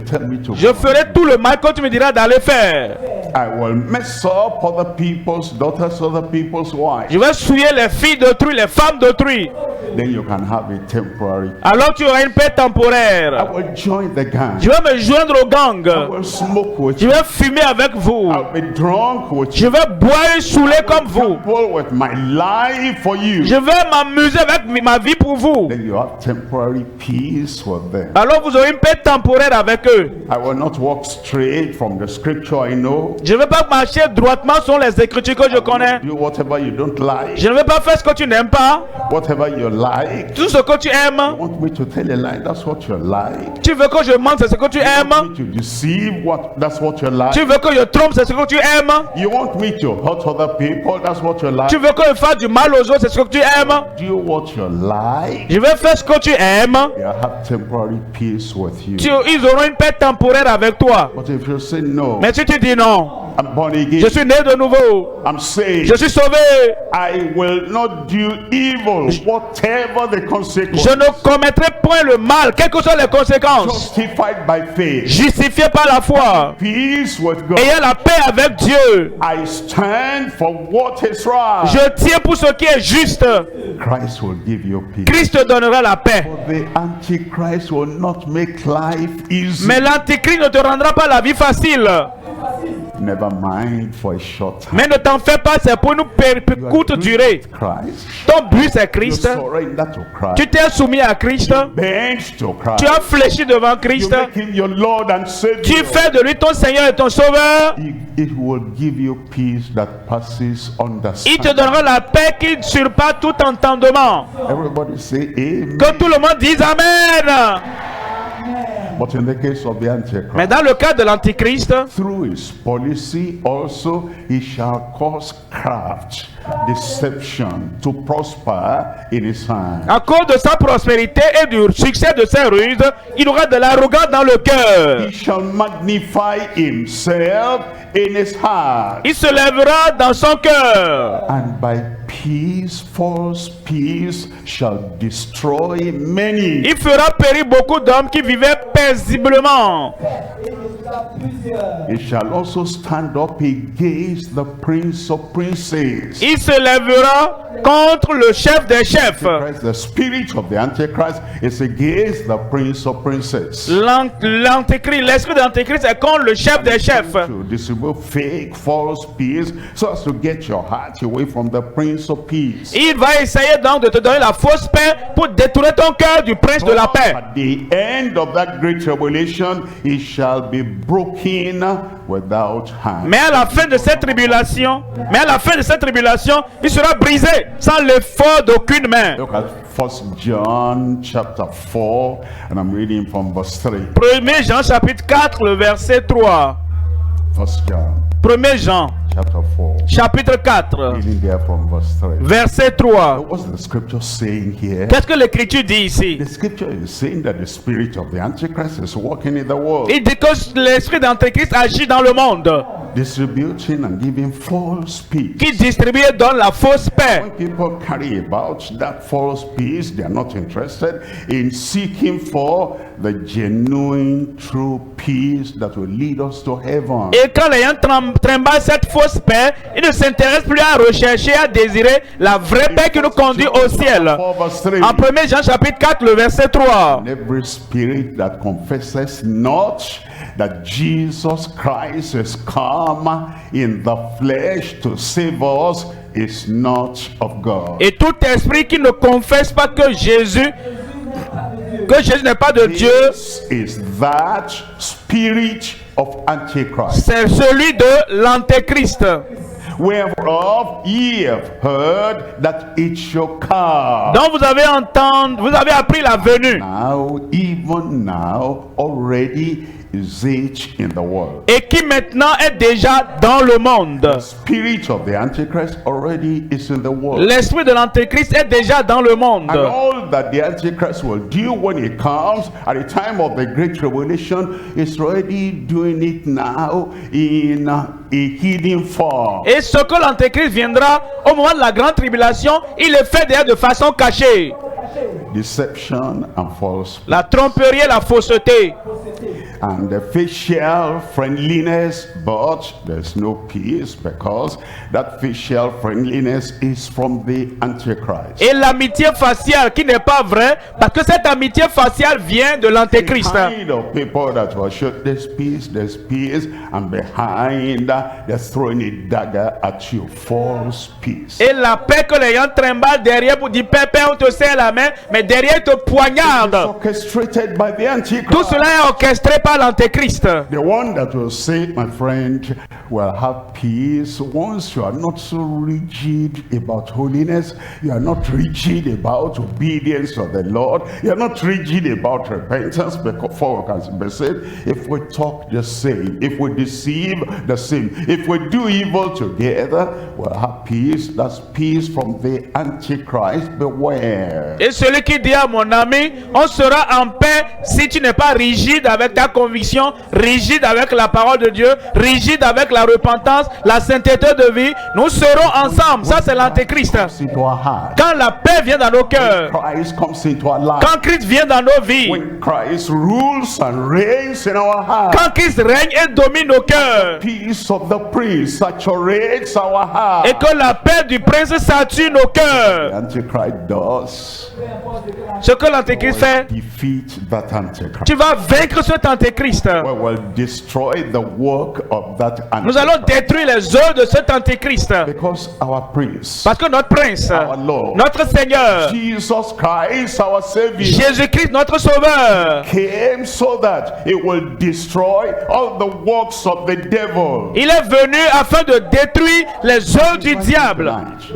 tell me to. Je ferai tout le mal que tu me diras d'aller faire. I will mess up other people's daughters, other people's wives. Je vais souiller les filles d'autrui, les femmes d'autrui. Then you can have a temporary. Alors tu auras une paix I temporaire. will join the gang. Je vais me joindre au gang. I will smoke with Je you. vais fumer avec vous. I'll be drunk with Je you. vais boire et saouler comme vous. Gamble with my life for you. Je vais m'amuser avec ma vie pour vous. Then you have temporary peace with them. Alors vous aurez une paix temporaire avec eux. I will not walk straight from the scripture I know. Je ne vais pas marcher droitement sur les écritures que je connais. Do whatever you don't like. Je ne vais pas faire ce que tu n'aimes pas. Whatever you like. Tout ce que tu aimes. You want me to tell a lie? That's what you like. Tu veux que je mente, c'est ce que tu You aimes. want me to deceive? That's what you like. Tu veux que je trompe, c'est ce que tu aimes. You want me to hurt other people? That's what you like. Tu veux que je fasse du mal aux autres, c'est ce que tu aimes. Do what you like. Je vais faire ce que tu aimes. They'll have temporary peace with you. Ils auront une paix temporaire avec toi. But if you say no, Mais si tu dis non, I'm born again. je suis né de nouveau, I'm saved. je suis sauvé, I will not do evil, whatever the consequence. je ne commettrai point le mal, quelles que soient les conséquences. Justified by faith. Justifié par la foi, Peace with God. ayant la paix avec Dieu. I stand for what is right. Je tiens pour ce qui est juste. Christ will give you peace. Christ te donnera la paix. The Antichrist will not make life easy. Mais l'Antichrist ne te rendra pas la vie facile. Never mind for a short time. Mais ne t'en fais pas, c'est pour une courte durée. Christ. Ton but c'est You Christ. surrender to Christ. Tu t'es soumis à Christ. Bend to Christ. Tu as fléchi devant You Christ. make him your Lord and Savior. Tu fais de lui ton Seigneur et ton Sauveur. It will give you peace that passes Il te understanding. donnera la paix qui surpasse tout entendement. Everybody say amen. Que tout le monde dise Amen. But in the case of the Antichrist, Mais dans le cas de l'Antichrist, through his policy also he shall cause craft, deception to prosper in his hand. à cause de sa prospérité et du succès de ses ruses, il aura de l'arrogance dans le cœur. He shall magnify himself in his heart. Il se lèvera dans son cœur. And by peace, false peace shall destroy many. Il fera périr beaucoup d'hommes qui vivaient paisiblement. He shall also stand up against the prince of princes. Il se lèvera contre le chef des chefs. Christ, the spirit of the Antichrist is against the prince of princes. L'Antéchrist, l'esprit de l'Antéchrist est contre le chef des chefs. To distribute fake, false peace, so as to get your heart away from the prince of peace. Il va essayer donc de te donner la fausse paix pour détourner ton cœur du prince de la paix. At the end of that great tribulation, it shall be broken without hand. Mais à la fin de cette tribulation, il sera brisé sans l'effort d'aucune main. Look at 1 John chapter 4, and I'm reading from verse 3. 1 Jean chapitre 4, le verset 3. First John 1 Jean, chapter 4. chapitre 4, Reading there from verse 3. verset 3. What's the scripture saying here? Qu'est-ce que l'Écriture dit ici? The scripture is saying that the spirit of the Antichrist is working in the world, Il dit que l'esprit d'Antéchrist agit dans le monde, distributing and giving false peace. qui distribue et donne la fausse paix. When people carry about that false peace, they are not interested in seeking for the genuine, true peace that will lead us to heaven. Et quand les gens trimballent cette fausse paix, ils ne s'intéressent plus à rechercher, à désirer la vraie paix qui nous conduit au ciel. En 1 Jean chapitre 4, le verset 3. And every spirit that confesses not that Jesus Christ is come in the flesh to save us is not of God. Et tout esprit qui ne confesse pas que Jésus n'est pas de Dieu, This is that spirit of Antichrist, c'est celui de l'Antéchrist. whereof ye have heard that it shall come. Donc vous avez appris la venue. Now, even now, already is it in the world. Et qui maintenant est déjà dans le monde. Spirit of the Antichrist already is in the world. L'esprit de l'Antéchrist est déjà dans le monde. And all that the Antichrist will do when he comes at the time of the Great Tribulation is already doing it now in a hidden form. Et ce que l'Antéchrist viendra au moment de la grande tribulation, il le fait déjà de façon cachée. Deception and false La tromperie et la fausseté. and the facial friendliness, but there's no peace because that facial friendliness is from the Antichrist. Et l'amitié faciale qui n'est pas vraie, parce que cette amitié faciale vient de l'Antéchrist. The kind of people that will show there's peace, and behind they're throwing a dagger at you, false peace. Et la paix que les gens trimballent derrière pour dire Pépé, on te serre la main, mais derrière ils te It's poignardent. orchestrated by the Antichrist. Tout cela est orchestré par l'Antéchrist. The one that will say, my friend, will have peace once you are not so rigid about holiness, you are not rigid about obedience to the Lord, you are not rigid about repentance before we can be saved. If we talk the same, if we deceive the same, if we do evil together, we'll have peace. That's peace from the Antichrist. Beware. Et celui qui dit à mon ami, on sera en paix si tu n'es pas rigide avec ta conviction, rigide avec la parole de Dieu, rigide avec la repentance, la sainteté de vie. Nous serons ensemble. Ça, c'est l'Antéchrist. Into our heart. Quand la paix vient dans nos cœurs, Christ comes into our life. quand Christ vient dans nos vies, When Christ rules and reigns in our heart, quand Christ règne et domine nos cœurs, peace of the prince saturates our heart. et que la paix du prince sature nos The cœurs, Antichrist does ce que l'Antéchrist fait, defeat that Antichrist. tu vas vaincre cet Antéchrist. We will destroy the work of that Nous allons Antichrist. détruire les œuvres de cet Antéchrist. Because our prince, Parce que notre prince, our Lord, notre Seigneur, Jesus Christ, our Savior, Jésus-Christ, notre Sauveur, came so that he will destroy all the works of the devil. il est venu afin de détruire les œuvres du diable.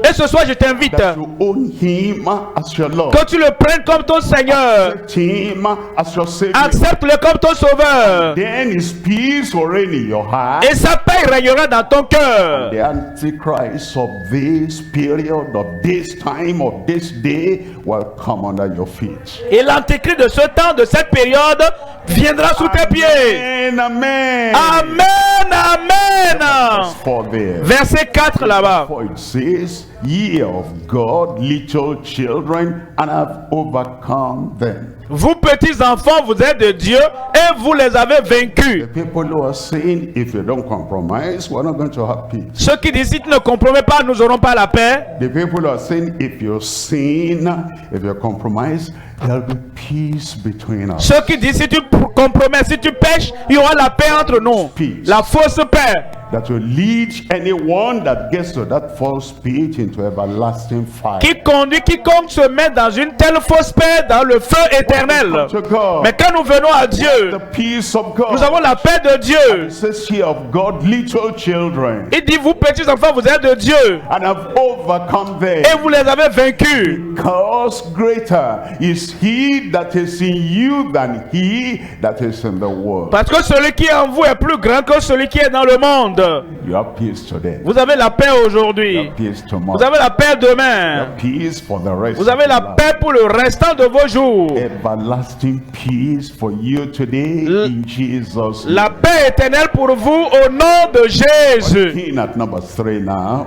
Et ce soir, je t'invite That you own him as your Lord. que tu le prennes comme ton Seigneur. Accept him as your Savior. Accepte-le comme ton Sauveur. Then his peace will reign in your heart. Et sa paix régnera dans ton cœur. The Antichrist of this period, of this time, of this day will come under your feet. Et l'Antéchrist de ce temps, de cette période, viendra sous tes pieds. Amen, amen. Amen, amen. For there. Verset 4 là-bas. For it says, ye of God, little children, and have overcome them. Vous petits enfants, vous êtes de Dieu et vous les avez vaincus. The people who are saying, if you don't compromise, we're not going to have peace. Ceux qui disent si tu ne compromets pas, nous n'aurons pas la paix. The people who are saying, if you sin, if you compromise, there'll be peace between us. Ceux qui disent si tu compromets, si tu pêches, il y aura la paix entre nous. Peace. La fausse paix. that will lead anyone that gets to that false speech into everlasting fire. qui conduit quiconque se met dans une telle fausse paix dans le feu éternel. To God, Mais quand nous venons à Dieu, the peace of God. nous avons la paix de Dieu. It says here of God, little children, Il dit, vous petits enfants, vous êtes de Dieu and have overcome them. et vous les avez vaincus. Because greater is he that is in you than he that is in the world. Parce que celui qui est en vous est plus grand que celui qui est dans le monde. You have peace today. Vous avez la paix You aujourd'hui. have peace tomorrow. Vous avez la paix You demain. have peace for the rest Vous avez of la your life. paix pour le restant de vos jours. Everlasting peace for you today in Jesus' La name. paix éternelle pour vous au nom de Jésus. Looking at number 3 now.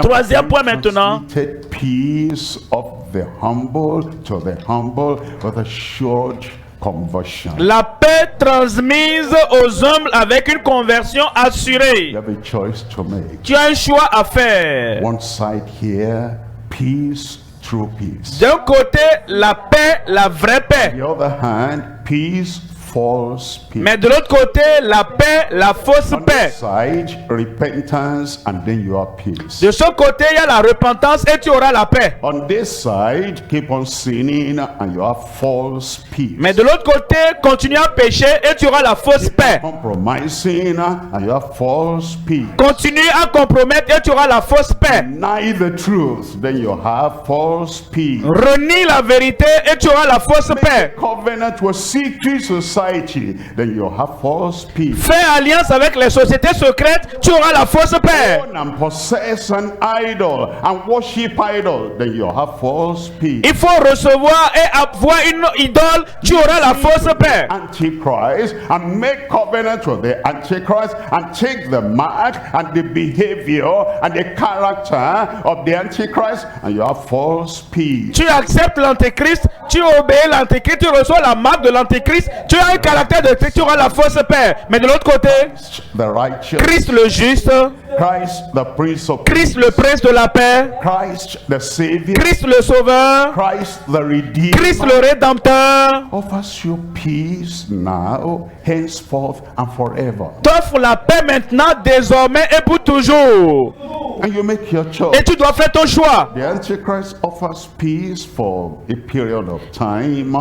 Troisième point maintenant. Translated peace of the humble to the humble with a short conversion. La paix transmise aux hommes avec une conversion assurée. You have a choice to make. Tu as un choix à faire. One side here, peace, true peace. D'un côté, la paix, la vraie paix. On the other hand, peace, false peace. Mais de l'autre côté, la paix, la fausse On paix. this side, repentance, and then you have peace. De ce côté, il y a la repentance et tu auras la paix. On this side, keep on sinning and you have false peace. Mais de l'autre côté, continue à pécher et tu auras la fausse paix. Compromising and you have false peace. Continue à compromettre et tu auras la fausse paix. Deny the truth, then you have false peace. Renie la vérité et tu auras la fausse paix. Covenant with secret society, then you have false peace. Fais alliance avec les sociétés secrètes, tu auras la fausse paix. Own and possess an idol and worship idol, then you have false peace. Il faut recevoir et avoir une idole, tu auras la fausse paix. Antichrist and make covenant with the Antichrist and take the mark and the behavior and the character of the Antichrist, and you have false peace. Tu acceptes l'antéchrist, tu obéis l'antéchrist, tu reçois la marque de l'antéchrist, tu as un caractère de Christ, tu auras la fausse paix. Mais de l'autre côté, The righteous, Christ le juste, Christ the Prince of Christ le prince de la paix, Christ the Savior, Christ le sauveur, Christ the Redeemer, Christ le rédempteur, offers you peace now, henceforth and forever. t'offre la paix maintenant, désormais et pour toujours. And you make your choice. Et tu dois faire ton choix. The Antichrist offers peace for a period of time,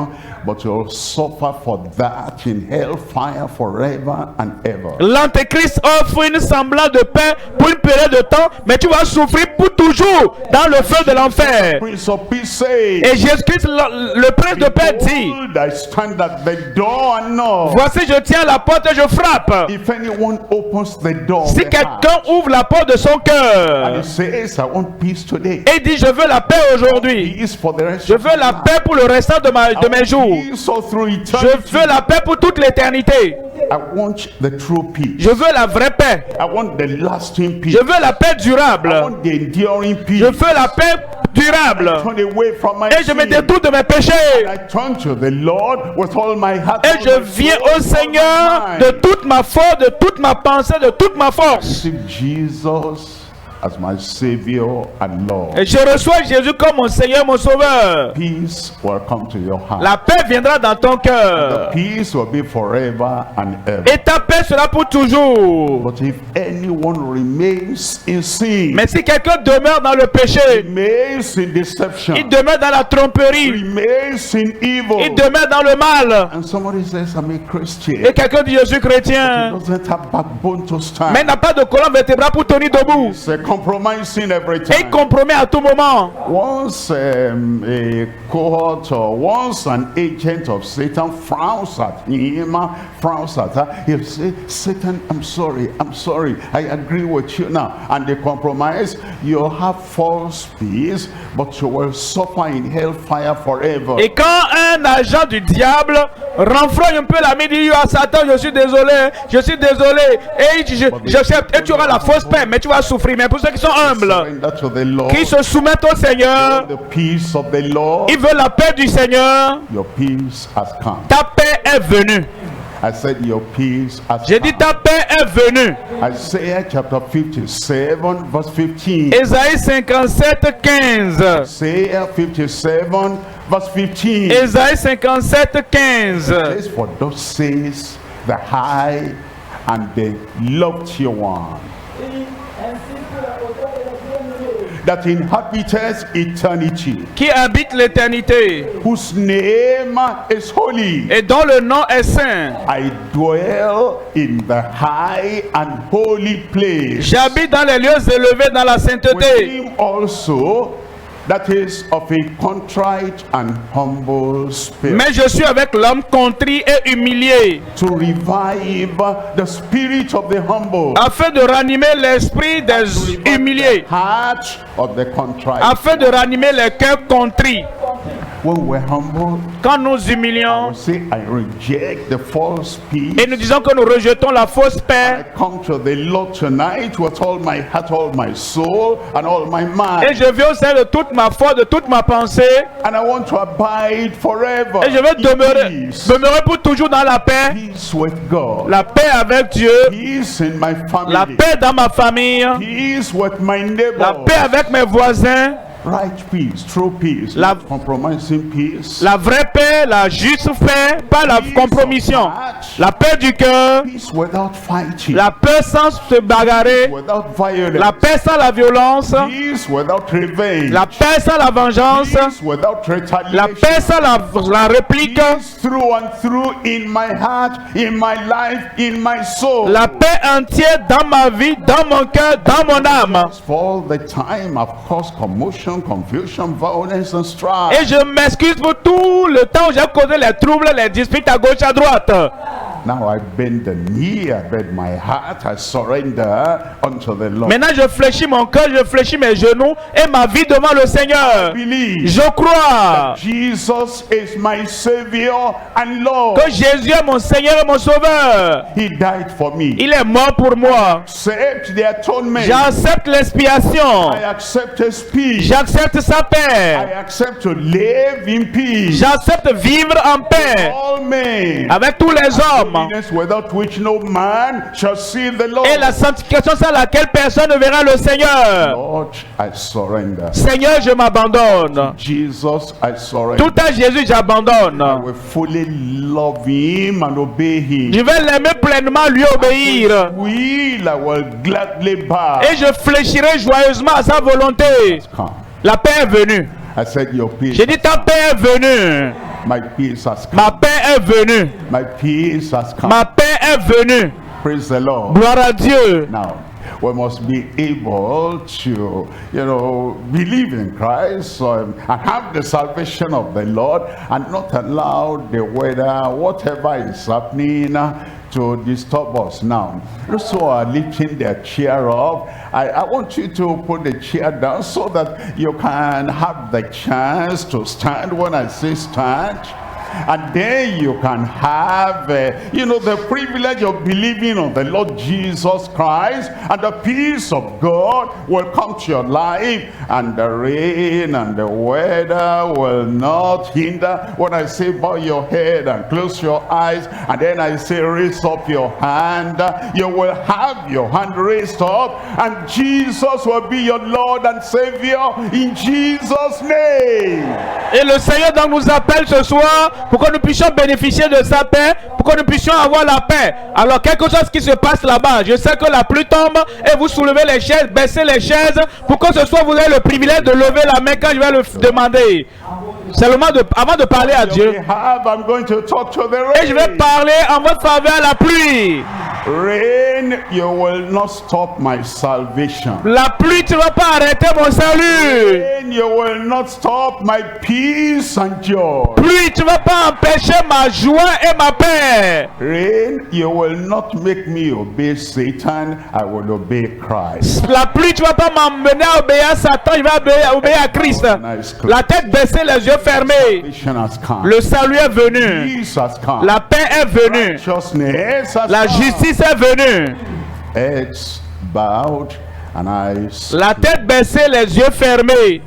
but you'll suffer for that in hellfire forever and ever. L'antéchrist offre une semblant de paix pour une période de temps, mais tu vas souffrir pour toujours dans le feu de l'enfer. Prince of Peace says, Et Jésus-Christ, le prince de paix, dit: "Behold, I stand at the door and knock. voici, je tiens à la porte et je frappe. If anyone opens the door, Si of the heart, quelqu'un ouvre la porte de son and cœur he says, I want peace today. et dit: je veux la paix aujourd'hui, Peace for the rest je of veux my la life. paix pour le restant de mes jours, Peace all through je eternity. veux la paix pour toute l'éternité, I want the true peace. je veux la vraie paix, I want the lasting peace. je veux la paix I durable, want the enduring peace. je veux la paix durable, Turn away from my et je me sin. détourne de mes péchés. I turn to the Lord with all my heart. Et all je my viens soul, au Seigneur all my de mind. toute ma force, de toute ma pensée, de toute ma force. Receive Jesus as my Savior and Lord. Et je reçois Jésus comme mon Seigneur, mon Sauveur. Peace will come to your heart. La paix viendra dans ton cœur. Peace will be forever and ever. Et ta paix sera pour toujours. But if anyone remains in sin, Mais si quelqu'un demeure dans le péché, remains in deception, il demeure dans la tromperie, remains in evil, il demeure dans le mal. and somebody says, I'm a Christian, Et quelqu'un dit: je suis chrétien, doesn't have backbone to stand, mais n'a pas de colonne vertébrale pour tenir debout. it's compromising every Et il time. compromet à tout moment. Once a cohort or once an agent of Satan frowns at him, frowns at her, he'll say, Satan, I'm sorry, I agree with you now. And they compromise, you'll have false peace, but you will suffer in hellfire forever. Et quand un agent du diable renfrogne un peu l'ami, dit: ah, Satan, je suis désolé, et j'accepte, et tu auras la fausse paix, mais tu vas souffrir. Mais pour ceux qui sont humbles, Surrender to the Lord, qui se soumettent au Seigneur, the peace of the Lord, ils veulent la paix du Seigneur, your peace has come. ta paix est venue. I said your peace has J'ai dit: come. ta paix est venue. Isaiah chapter 57 verse 15. Ésaïe 57, 15. Isaiah 57 verse 15. Ésaïe 57, 15. Says, for thus says the high and the lofty one that inhabiteth eternity, qui habite l'éternité whose name is holy. et dont le nom est saint. I dwell in the high and holy place J'habite dans les lieux élevés dans la with sainteté. him also that is of a contrite and humble spirit, Mais je suis avec l'homme contrit et humilié, to revive the spirit of the humble, afin de ranimer l'esprit des humiliés, heart of the contrite. afin de ranimer les cœurs contrits. When we're humble, Quand nous I humilions say I reject the false peace. et nous disons que nous rejetons la fausse I paix, come to the Lord tonight with all my heart, all my soul, and all my et mind, je viens au sein de toute ma foi, de toute ma pensée, and I want to abide forever et je vais in peace. demeurer pour toujours dans la paix, Peace with God, la paix avec Dieu, peace in my la family, paix dans ma famille, peace with my la neighbor, paix avec mes voisins, right peace, true peace, La- not compromising peace, la vraie paix, la juste paix, pas la compromission, la paix du cœur, peace without fighting, la paix sans se bagarrer, without violence, la paix sans la violence, peace without revenge, la paix sans la vengeance, peace without la retaliation, paix sans la réplique, peace through and through in my heart, in my life, in my soul. la paix entière dans ma vie, dans mon cœur, dans mon âme. For all the time I've caused commotion, confusion, violence, and strife. Et je m'excuse pour tout le temps où j'ai causé les troubles, les disputes à gauche, à droite. Now I bend the knee, I bend my heart, I surrender unto the Lord. Maintenant, je fléchis mon cœur, je fléchis mes genoux et ma vie devant le Seigneur. Believe Je crois Jesus is my Savior and Lord. que Jésus est mon Seigneur et mon Sauveur. He died for me. Il est mort pour moi. Accept the atonement. J'accepte l'expiation. I accept His peace. J'accepte sa I paix. accept to live in peace. J'accepte vivre en paix All men. avec tous les hommes. Holiness without which no man shall see the Lord. Et la sanctification sans laquelle personne ne verra le Seigneur. Lord, I surrender. Seigneur, je m'abandonne. Jesus, I surrender. Tout à Jésus, I j'abandonne. will fully love Him and obey Him. Je vais l'aimer pleinement, lui obéir. Will I will gladly bow. Et je fléchirai joyeusement à sa volonté. Come. La paix est venue. I said, your peace. J'ai dit, ta paix est venue. My peace has come. Ma paix est venue. My peace has come. Ma paix est venue. Praise the Lord. Gloire à Dieu. Now, we must be able to, believe in Christ and have the salvation of the Lord and not allow the weather, whatever is happening, to disturb us. Now, those who are lifting their chair up, I want you to put the chair down so that you can have the chance to stand when I say stand. And then you can have, the privilege of believing on the Lord Jesus Christ, and the peace of God will come to your life, and the rain and the weather will not hinder. When I say bow your head and close your eyes, and then I say raise up your hand, you will have your hand raised up, and Jesus will be your Lord and Savior in Jesus' name. Et le Seigneur donc nous appelle ce soir pour que nous puissions bénéficier de sa paix, pour que nous puissions avoir la paix. Alors quelque chose qui se passe là-bas, je sais que la pluie tombe et vous soulevez les chaises, baissez les chaises pour que ce soir vous ayez le privilège de lever la main quand je vais le demander. Seulement avant de parler à Dieu. I'm going to talk to the rain. Et je vais parler en votre faveur à la pluie. Rain, you will not stop my salvation. La pluie, tu ne vas pas arrêter mon salut. Rain, you will not stop my peace and joy. Pluie, tu ne vas pas empêcher ma joie et ma paix. Rain, you will not make me obey Satan. I will obey Christ. La pluie, tu ne vas pas m'emmener à obéir à Satan, je vais obéir à Christ. La tête baissée, les yeux fermés. Salvation has come. Le salut est venu. Peace has come. La paix est venue. Righteousness has La come. justice est venue. Heads bowed and eyes. La tête baissée, les yeux fermés.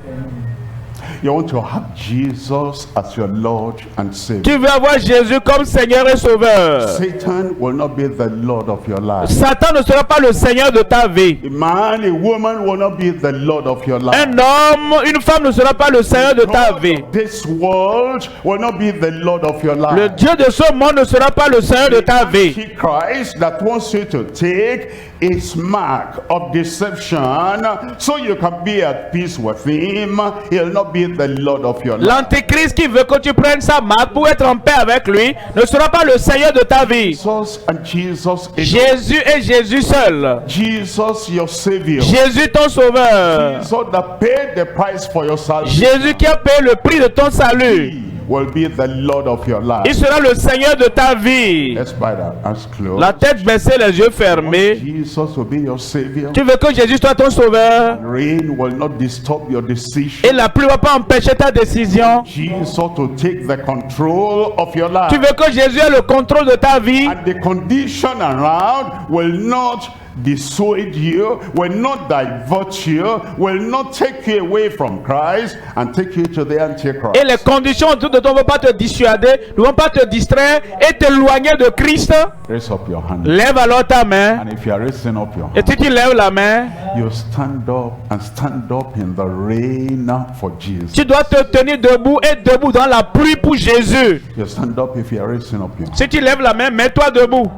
You want to have Jesus as your Lord and Savior. Tu veux avoir Jésus comme Seigneur et Sauveur. Satan will not be the Lord of your life. Satan ne sera pas le Seigneur de ta vie. A man, a woman will not be the Lord of your life. Un homme, une femme ne sera pas le Seigneur de ta God vie. of this world will not be the Lord of your life. Le Dieu de ce monde ne sera pas le Seigneur de ta vie. Christ that wants you to take his mark of deception so you can be at peace with him. He'll not be the Lord of your life. L'antéchrist qui veut que tu prennes sa marque pour être en paix avec lui ne sera pas le Seigneur de ta vie. Jesus and Jesus is Jésus est Jésus seul. Jesus your Savior. Jésus ton Sauveur. Jesus that paid the price for your salvation. Jésus qui a payé le prix de ton salut. He will be the Lord of your life. Il sera le Seigneur de ta vie. Let's bow our hands closed. La tête baissée, les yeux fermés. Jesus will be your Savior. Tu veux que Jésus soit ton Sauveur. Rain will not disturb your decision. Et la pluie ne va pas empêcher ta décision. Jesus to take the control of your life. Tu veux que Jésus ait le contrôle de ta vie. And the condition around will not dissuade you, will not divert you, will not take you away from Christ and take you to the Antichrist. Et les conditions autour de toi ne vont pas te dissuader, ne vont pas te distraire et t'éloigner de Christ. Raise up your hand. Lève alors ta main. And if you are raising up your Et hand, si tu lèves la main, you stand up in the rain for Jesus. tu dois te tenir debout et debout dans la pluie pour Jésus. You stand up if you are raising up your hand. Si tu lèves la main, mets-toi debout.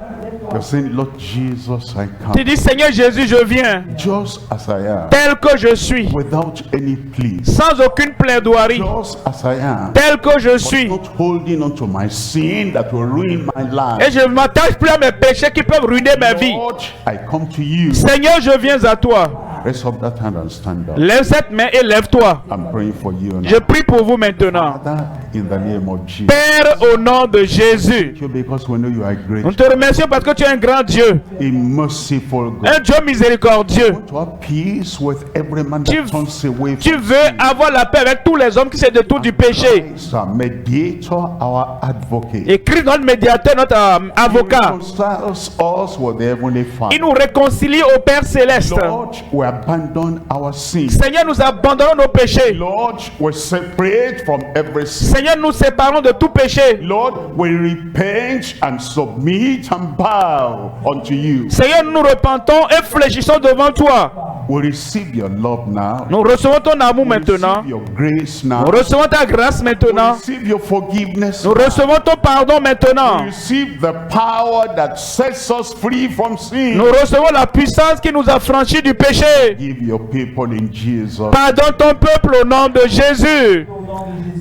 You're saying, Lord Jesus, I Tu come dis, Seigneur Jésus, je viens just as I am, tel que je suis, without any plea, sans aucune plaidoirie, just as I am, tel que je suis. not holding on to my sin that will ruin my life. Et je ne m'attache plus à mes péchés qui peuvent ruiner ma vie. Lord, I come to you. Seigneur, je viens à toi. Raise up that hand and stand up. Lève cette main et lève-toi. I'm praying for you now. Je prie pour vous maintenant. Father, in the name of Jesus. Père, au nom de Jésus, Thank you because we know you are great. nous te remercions parce que tu es un grand Dieu, A merciful God. un Dieu miséricordieux. To have peace with every man that turns away Tu from veux avoir la paix avec tous les hommes qui se détournent du péché. Christ, our mediator, our advocate. Et Christ, notre médiateur, notre avocat, Reconciles us with the heavenly Father. il nous réconcilie au Père céleste. Lord, we abandon our sins. Seigneur, nous abandonnons nos péchés. Lord, we separate from every sin. Seigneur, nous séparons de tout péché. Lord, we repent and submit and bow unto you. Seigneur, nous nous repentons et fléchissons devant toi. We receive your love now. Nous recevons ton amour We maintenant. receive your grace now. Nous recevons ta grâce We maintenant. receive your forgiveness. Nous recevons ton pardon We maintenant. receive the power that sets us free from sin. Nous recevons la puissance qui nous a franchis du péché. Give your people in Jesus. Pardonne ton peuple au nom de Jésus.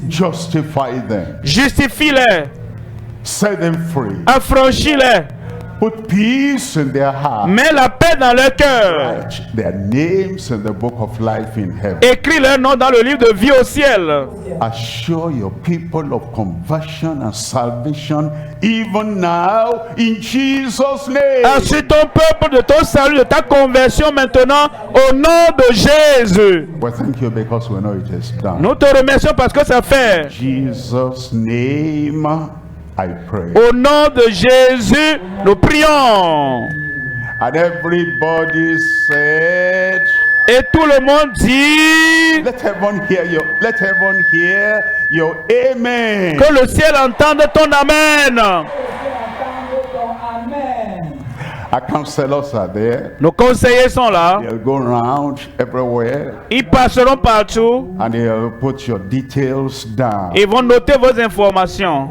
Justify them. Justifie-les. Set them free. Affranchis-les. Put peace in their heart. Mets la paix dans leur cœur. Write their names in the book of life in heaven. Écris leur nom dans le livre de vie au ciel. Assure your people of conversion and salvation even now in Jesus' name. Assure ton peuple de ton salut, de ta conversion maintenant au nom de Jésus. We thank you because we know it is done. Nous te remercions parce que ça fait. In Jesus' name I pray. Au nom de Jésus, nous prions. And everybody said, Et tout le monde dit let heaven hear you. Let heaven hear your amen. que le ciel entende ton amen. Our counselors are there. Nos conseillers sont là. They'll go around everywhere Ils passeront partout. and they'll put your details down. Ils vont noter vos informations.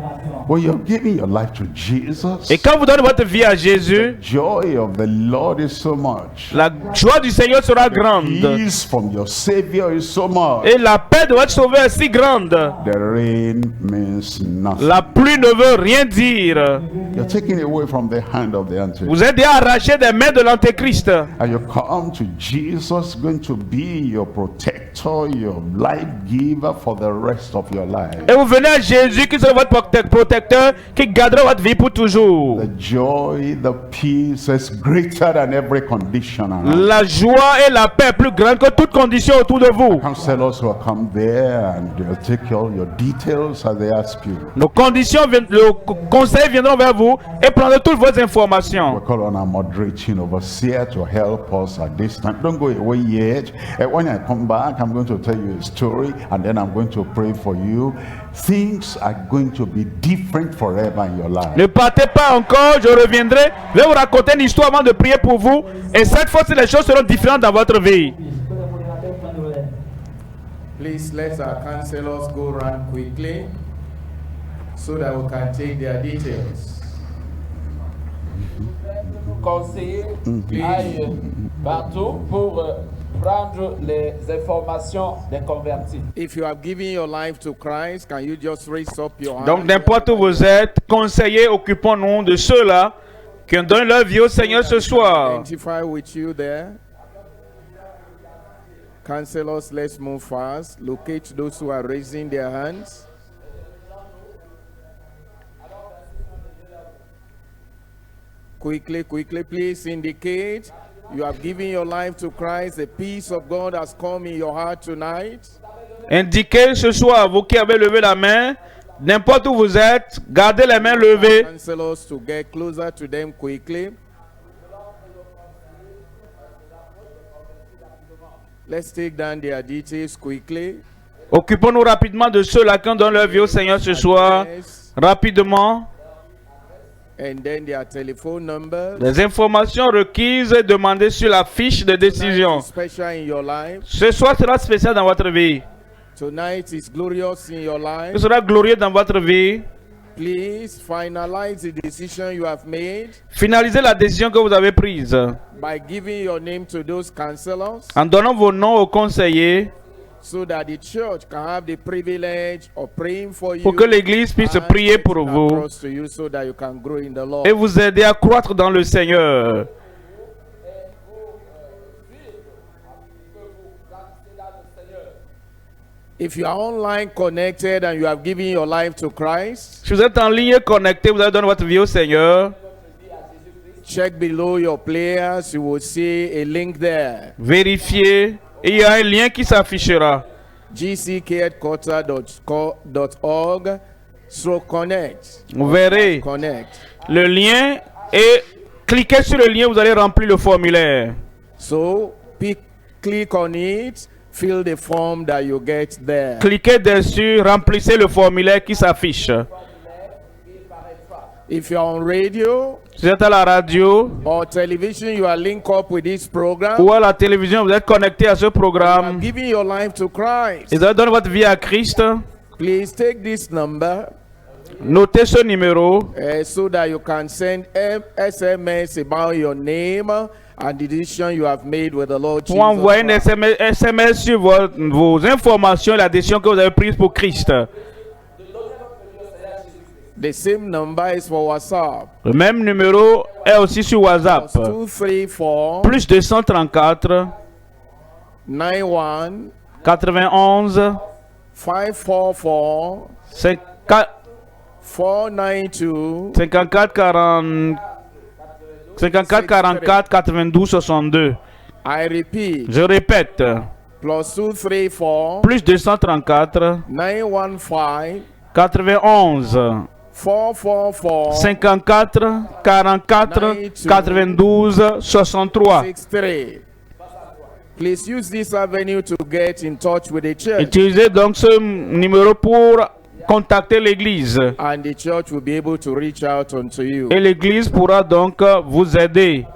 When you're giving your life to Jesus, Et quand vous donnez votre vie à Jésus, joy of the Lord is so much. la joie du Seigneur sera grande. Peace from your Savior is so much. Et la paix de votre Sauveur est si grande. The rain means nothing. La pluie ne veut rien dire. You're taken away from the hand of the Antichrist. Vous êtes déjà arraché des mains de l'Antéchrist. And you come to Jesus, going to be your protector, your life giver for the rest of your life. Et vous venez à Jésus qui sera votre protecteur protecteur qui gardera votre vie pour toujours. The joy, the peace is greater than every condition around. La joie et la paix plus grande que toute condition autour de vous. Counselors will come there and they'll take all your details as they ask you. Nos conditions, le conseil viendront vers vous et prendront toutes vos informations. We'll call on our moderating overseer to help us at this time. Don't go away yet. When I come back, I'm going to tell you a story and then I'm going to pray for you. Things are going to be different forever in your life. Ne partez pas encore, je reviendrai. Je vais vous raconter une histoire avant de prier pour vous. Et cette fois-ci, les choses seront différentes dans votre vie. Please let our counselors go around quickly so that we can take their details. Conseiller aille partout pour prendre les informations des convertis. If you have given your life to Christ, can you just raise up your hand? Donc, n'importe où vous êtes, conseillers, occupons-nous de ceux-là qui ont donné leur vie au Seigneur ce soir. Identify with you there. Counselors, let's move fast. Locate those who are raising their hands. Quickly, please indicate you have given your life to Christ. The peace of God has come in your heart tonight. Indiquez ce soir, vous qui avez levé la main, n'importe où vous êtes, gardez les mains levées. Counselors to get closer to them quickly. Let's take down their details quickly. Occupons-nous rapidement de ceux-là qui ont donné leur vie au Seigneur ce soir. Rapidement. And then their telephone numbers. Les informations requises et demandées sur la fiche de décision. Tonight is special in your life. Ce soir sera spécial dans votre vie. Tonight is glorious in your life. Ce sera glorieux dans votre vie. Please finalize the decision you have made Finalisez la décision que vous avez prise by giving your name to those counselors en donnant vos noms aux conseillers so that the church can have the privilege of praying for you pour que l'Église puisse and prier getting pour vous across to you so that you can grow in the Lord. et vous aider à croître dans le Seigneur. If you are online connected and you have given your life to Christ, Si vous êtes en ligne connecté, vous avez donné votre vie au Seigneur, check below your players, you will see a link there. vérifiez et il y a un lien qui s'affichera. gckheadquarter.org/connect. Vous verrez Connect. le lien et cliquez sur le lien, vous allez remplir le formulaire. So click on it, fill the form that you get there. Cliquez dessus, remplissez le formulaire qui s'affiche. If you're on radio Si vous êtes à la radio or television, you are linked up with this program. ou à la télévision, vous êtes connecté à ce You programme have given your life to Christ. et vous avez donné votre vie à Christ. Please take this number Notez ce numéro so that you can send SMS about your name and the decision you have made with the Lord pour envoyer Jesus un Christ. SMS sur vos informations et la décision que vous avez prise pour Christ. The same number is for WhatsApp. Le même numéro est aussi sur WhatsApp. +234 Plus 234 91 91 544 492 54 44 92 62. I repeat, Je répète, +234 plus 234 915 91 444 54 44 92 63. 63. Please use this avenue to get in touch with the church, Utilisez donc ce numéro pour contacter l'église and the church will be able to reach out unto you. et l'église pourra donc vous aider.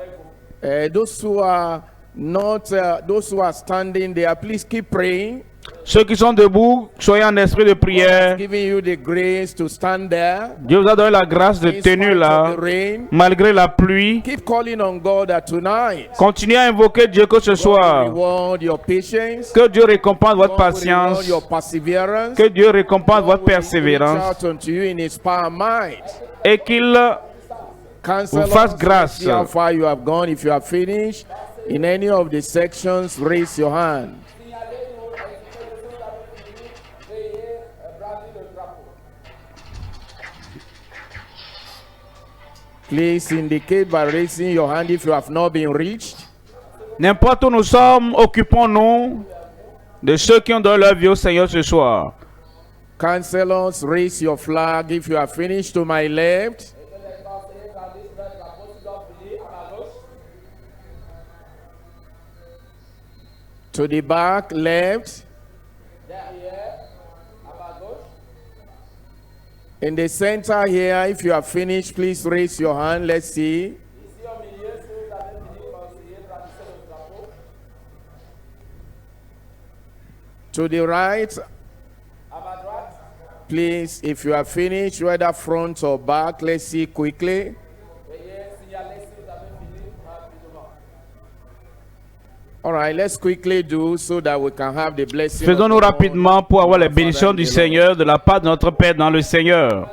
Those who are not, those who are standing there, please keep praying. Ceux qui sont debout, soyez en esprit de prière. Giving you the grace to stand there Dieu vous a donné la grâce de in tenir spite là, of the rain. malgré la pluie. Keep calling on God that tonight Continuez à invoquer Dieu que ce God will soir. reward your patience, Que Dieu récompense votre God will reward patience. your perseverance, Que Dieu récompense God votre will reach persévérance. out unto you in His power and might. Et qu'il Counselors, fasse grâce. see how far you have gone. If you have finished in any of the sections, raise your hand. Please indicate by raising your hand if you have not been reached. N'importe où nous sommes, occupons-nous de ceux qui ont donné leur vie au Seigneur ce soir. Councilors, raise your flag if you are finished to my left. To the back, left. In the center here, if you are finished, please raise your hand. Let's see. To the right, please, if you are finished, whether front or back, let's see quickly. All right, let's quickly do so that we can have the blessing. Faisons-nous rapidement pour avoir les bénédictions du Seigneur de la part de notre Père dans le Seigneur.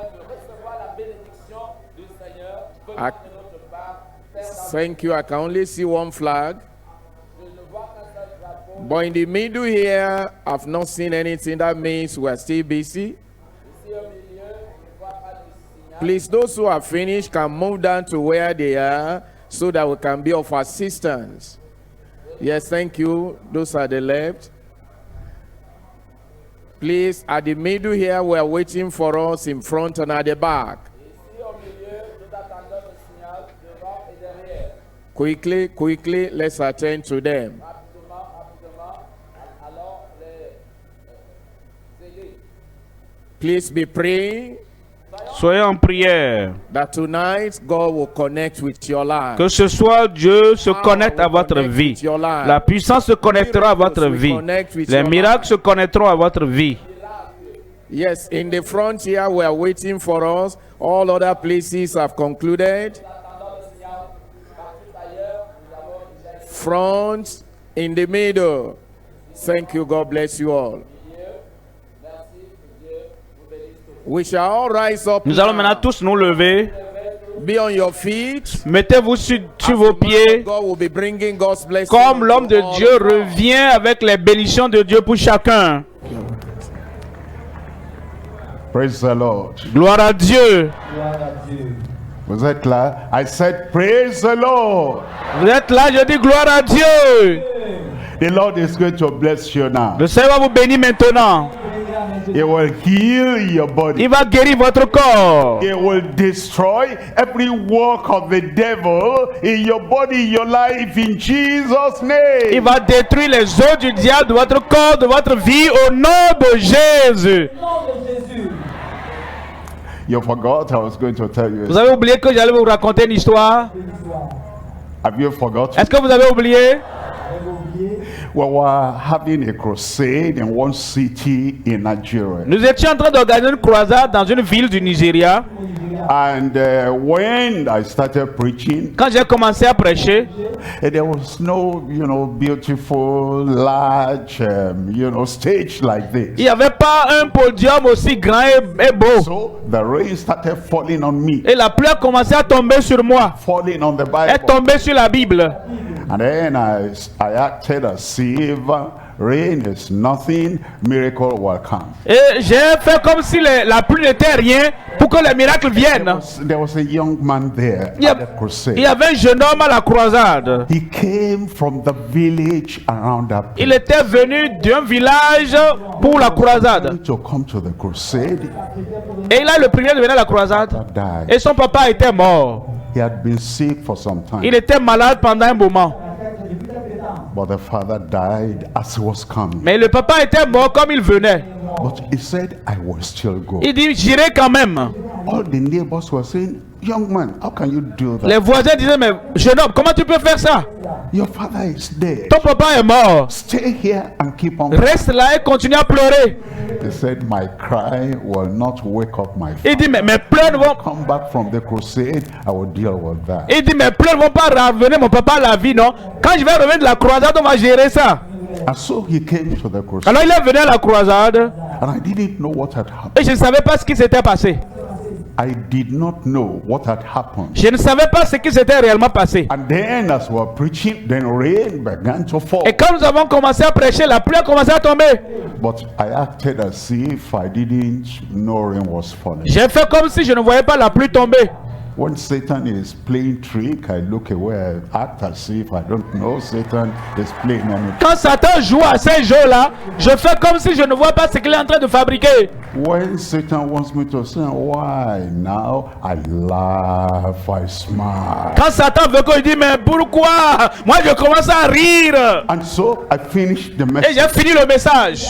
Thank you. I can only see one flag. But in the middle here, I've not seen anything. That means we're still busy. Please, those who are finished can move down to where they are so that we can be of assistance. Yes, thank you. Those are the left. Please, at the middle here, we are waiting for us in front and at the back. Quickly, let's attend to them. Please be praying Soyez en prière. that tonight God will connect with your life. Que ce soir, Dieu se connecte à votre vie. La puissance se connectera à votre vie. Les miracles se connecteront à votre vie. Yes, in the front here, we are waiting for us. All other places have concluded. Front, in the middle. Thank you. God bless you all. We shall all rise up. Nous allons maintenant tous nous lever. Be on your feet. Mettez-vous sur vos pieds. God will be bringing God's blessing. Comme l'homme de Dieu revient avec les bénédictions de Dieu pour chacun. Praise the Lord. Gloire à Dieu. Vous êtes là? I said, praise the Lord. Vous êtes là, je dis gloire à Dieu. The Lord is going to bless you now. Le Seigneur va vous bénir maintenant. He will heal your body. Il va guérir votre corps. He will destroy every work of the devil in your body, your life, in Jesus' name. Il va détruire les œuvres du diable de votre corps, de votre vie, au nom de Jésus. You forgot I was going to tell you. Vous avez oublié que j'allais vous raconter une histoire? Have you forgotten? Est-ce que vous avez oublié? We were having a crusade in one city in Nigeria. Nous étions en train d'organiser une croisade dans une ville du Nigeria. And when I started preaching, Quand j'ai commencé à prêcher, there was no, beautiful, large, stage like this. il n'y avait pas un podium aussi grand et beau. So the rain started falling on me, Et la pluie a commencé à tomber sur moi. falling on the Elle est Bible. tombée sur la Bible. And then I acted as if rain is nothing, miracle will come. Et j'ai fait comme si la pluie n'était rien pour que les miracles viennent. There was a young man there Il y, at the il crusade. y avait un jeune homme à la croisade. He came from the village around that place. Il était venu d'un village pour la croisade. To come to the crusade, Et il a le privilège de venir à la croisade. died. Et son papa était mort. He had been sick for some time, Il était malade pendant un moment. but the father died as he was coming. Mais le papa était mort comme il venait. But he said, I will still go. Il dit, j'irai quand même. All the neighbors were saying, young man, how can you do Les that? voisins disaient, mais jeune homme, comment tu peux faire ça? Your father is dead. Ton papa est mort. Stay here and keep on. Reste là et continue à pleurer. He said, my cry will not wake up my Il father. dit, mais mes pleurs ne vont... Come back from the crusade, I will deal with that. Il dit, mes pleurs ne vont pas revenir mon papa à la vie, non? Quand je vais revenir de la croisade, on va gérer ça. And so he came to the crusade, Alors il est venu à la croisade and I didn't know what had happened. et je ne savais pas ce qui s'était passé. I did not know what had happened. Je ne savais pas ce qui s'était réellement passé. And then as we were preaching, then rain began to fall. Et quand nous avons commencé à prêcher, la pluie a commencé à tomber. But I acted as if I didn't know rain was falling. J'ai fait comme si je ne voyais pas la pluie tomber. When Satan is playing trick, I look away, I act as if I don't know Satan is playing anything. Quand Satan joue à ces jeux-là, je fais comme si je ne vois pas ce qu'il est en train de fabriquer. When Satan wants me to sin, why now? I laugh, I smile. Quand Satan veut que je dise, mais pourquoi? Moi, je commence à rire. And so I finished the Et message. j'ai fini le message.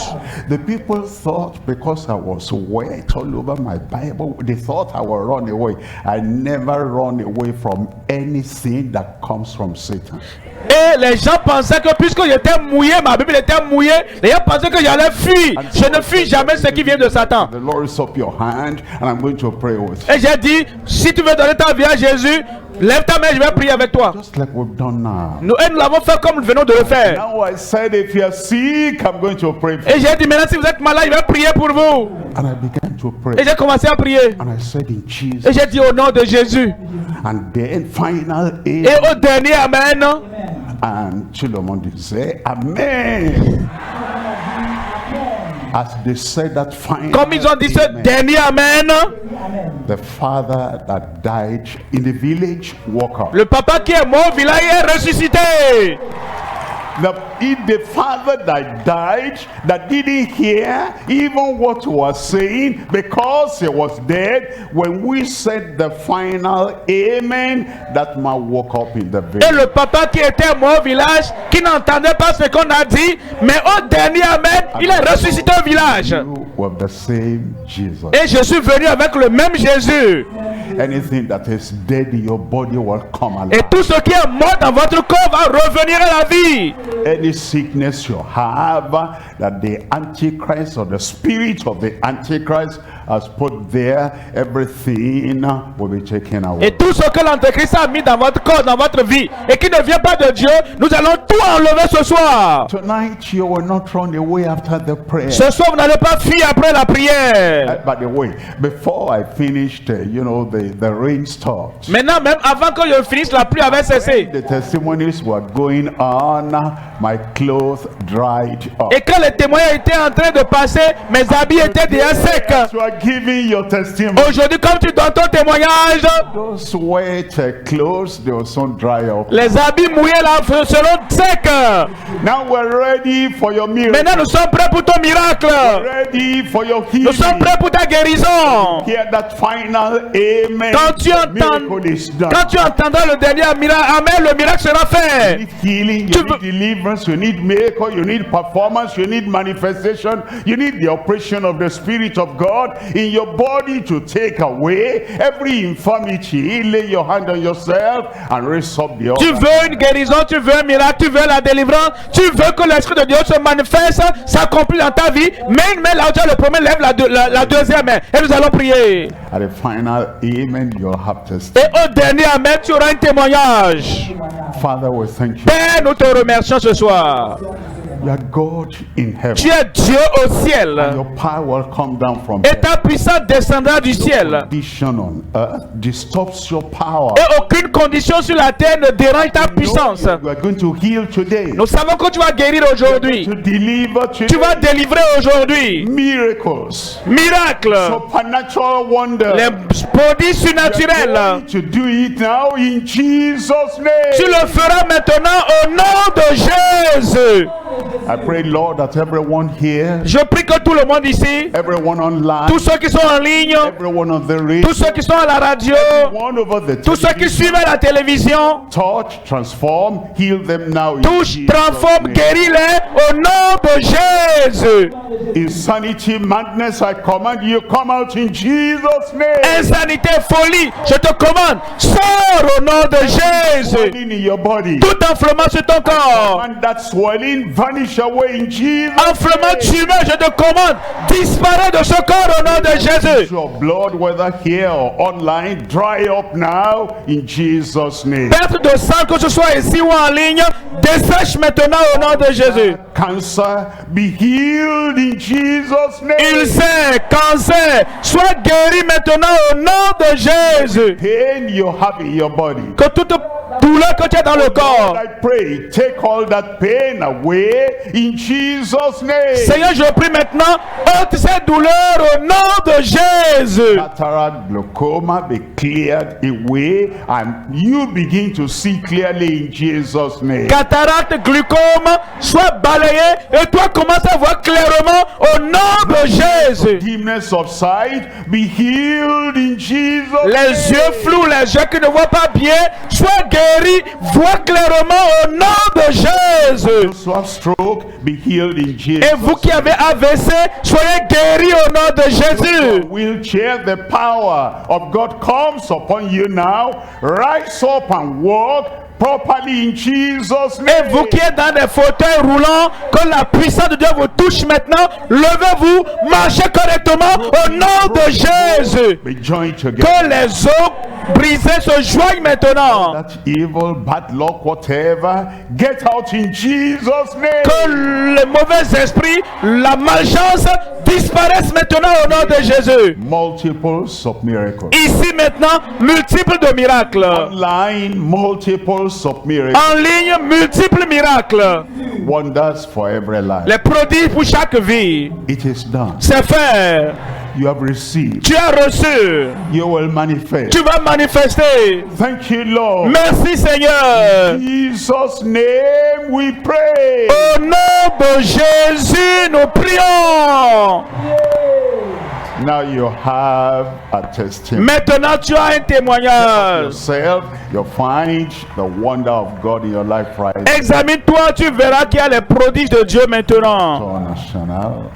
The people thought because I was wet all over my Bible, they thought I would run away. I never run away from anything that comes from Satan. Et les gens pensaient que puisque j'étais mouillé, ma Bible était mouillée, les gens pensaient que j'allais fuir. Je ne fuis jamais ce qui vient de Satan. The Lord is up your hand and I'm going to pray with you. Et j'ai dit, si tu veux donner ta vie à Jésus, lève ta main, je vais prier avec toi. Just like we've done now. Nous l'avons fait comme nous venons de le faire. Now I said if you're sick, I'm going to pray for you. Et j'ai dit, maintenant si vous êtes malade, je vais prier pour vous. And I began to pray. Et j'ai commencé à prier. And I said in Et Jesus. j'ai dit au nom de Jésus. And then final Et amen. au dernier Amen. And Chilomon say amen. As they said that final Comme ils ont dit ce amen, dernier Amen, the father that died in the village woke up. le papa qui est mort au village est ressuscité. The father that died, that didn't hear even what we was saying because he was dead, when we said the final amen, that man woke up in the Et village. le papa qui était mort au village, qui n'entendait pas ce qu'on a dit, mais au dernier Amen, il est ressuscité au village. You were the same Jesus. Et je suis venu avec le même Jésus. Anything that is dead in your body will come Et alive. tout ce qui est mort dans votre corps va revenir à la vie. Any sickness you have that the Antichrist or the spirit of the Antichrist has put there, everything will be taken away. Et tout ce que l'Antéchrist a mis dans votre corps, dans votre vie, et qui ne vient pas de Dieu, nous allons tout enlever ce soir. Tonight you will not run away after the prayer. Ce soir, vous n'allez pas fuir après la prière. By the way, before I finished, the rain stopped. Maintenant, même avant que je finisse, la pluie avait cessé. The testimonies were going on. My clothes dried up. Et quand les témoins étaient en train de passer, mes habits étaient déjà secs. You are giving your testimony. Aujourd'hui, comme tu donnes ton témoignage, Those wet clothes, they will soon dry up. les habits mouillés là seront secs. Now we're ready for your miracle. Maintenant, nous sommes prêts pour ton miracle. Ready for your Nous healing. sommes prêts pour ta guérison. Hear that final amen. Quand tu Miracle is done. Quand tu entendras le dernier miracle, Amen, le miracle sera You fait. need healing, Tu you veux- need deliverance, you need miracle, you need performance, you need manifestation, you need the operation of the Spirit of God in your body to take away every infirmity. Lay your hand on yourself and raise up the Tu other. veux une guérison, tu veux un miracle, tu veux la délivrance, tu veux que l'Esprit de Dieu se manifeste, s'accomplit dans ta vie. Mets une main là où tu as le premier, lève la deuxième main. Et nous allons prier. At the final amen, you'll have to Et au dernier Amen, tu auras un témoignage. Father, we thank you. Père, nous te remercions ce soir. You are God in heaven. Tu es Dieu au ciel. Your power will come down from Et heaven. ta puissance descendra du ciel. Condition on earth disturbs your power. Et aucune condition sur la terre ne dérange ta puissance. You are going to heal today. Nous savons que tu vas guérir aujourd'hui. To deliver today. Tu vas délivrer aujourd'hui. Miracles. Miracle. Supernatural wonder. Les produits surnaturels. To do it now in Jesus' name. Tu le feras maintenant au nom de Jésus. I pray, Lord, that everyone here, Je prie que tout le monde ici, everyone online, tous ceux qui sont en ligne, everyone on the radio, tous ceux qui sont à la radio, one over the tous ceux qui television, suivent la télévision, touch, transform, heal them now. in touche, Jesus' transforme, name. guéris-les au nom de Jésus. Insanity, madness, I command you, come out in Jesus' name. Insanité, folie, je te commande, sors au nom de Jésus. Swelling in your body. Tout enflement sur ton corps, And that swelling vanish away in Jesus' enflement name. tumeur, je te commande, disparaît de ce corps au nom de Jésus. Your blood, whether here or online, dry up now in Jesus' name. Perte de sang, que ce soit ici ou en ligne, dessèche maintenant au nom de Jésus. Cancer, be healed in Jesus' name. Ulcère, cancer, sois guéri maintenant au nom de Jésus. Pain you have in your body, Que toute douleur que tu as dans le corps. I pray, take all that pain away in Jesus' name. Seigneur, je prie maintenant, ôte cette douleur au nom de Jésus. Cataract, glaucoma be cleared away, and you begin to see clearly in Jesus' name. Cataracte, glucome, soit balayé et toi commence à voir clairement au nom de Jésus. Dimness of sight be healed in Jesus' Les name. yeux flous, les yeux qui ne voient pas bien, soient guéris, voient clairement au nom de Jésus. Those who have stroke be healed in Jesus' Et vous qui avez AVC, soyez guéris au nom de Jésus. wheelchair, the power of God comes upon you now. Rise up and walk properly in Jesus' Et name. vous qui êtes dans des fauteuils roulants, que la puissance de Dieu vous touche maintenant, levez-vous, marchez correctement au nom de Jésus. Be joined together. Que les os brisés se joignent maintenant. That evil, bad luck, whatever, get out in Jesus' name. Que les mauvais esprits, la malchance disparaissent maintenant au nom de Jésus. Multiples of miracles. Ici maintenant, multiples de miracles. Online, multiples of miracles. En ligne, multiples miracles. Wonders for every life. Les prodiges pour chaque vie. It is done. C'est fait. You have received. Tu as reçu. You will manifest. Tu vas manifester. Thank you, Lord. Merci Seigneur. In Jesus' name we pray. Au nom de Jésus, nous prions. Now you have a testimony. Maintenant, tu as un témoignage. Yourself, you'll find the wonder of God in your life right Examine-toi, tu verras qu'il y a les prodiges de Dieu maintenant. now. National.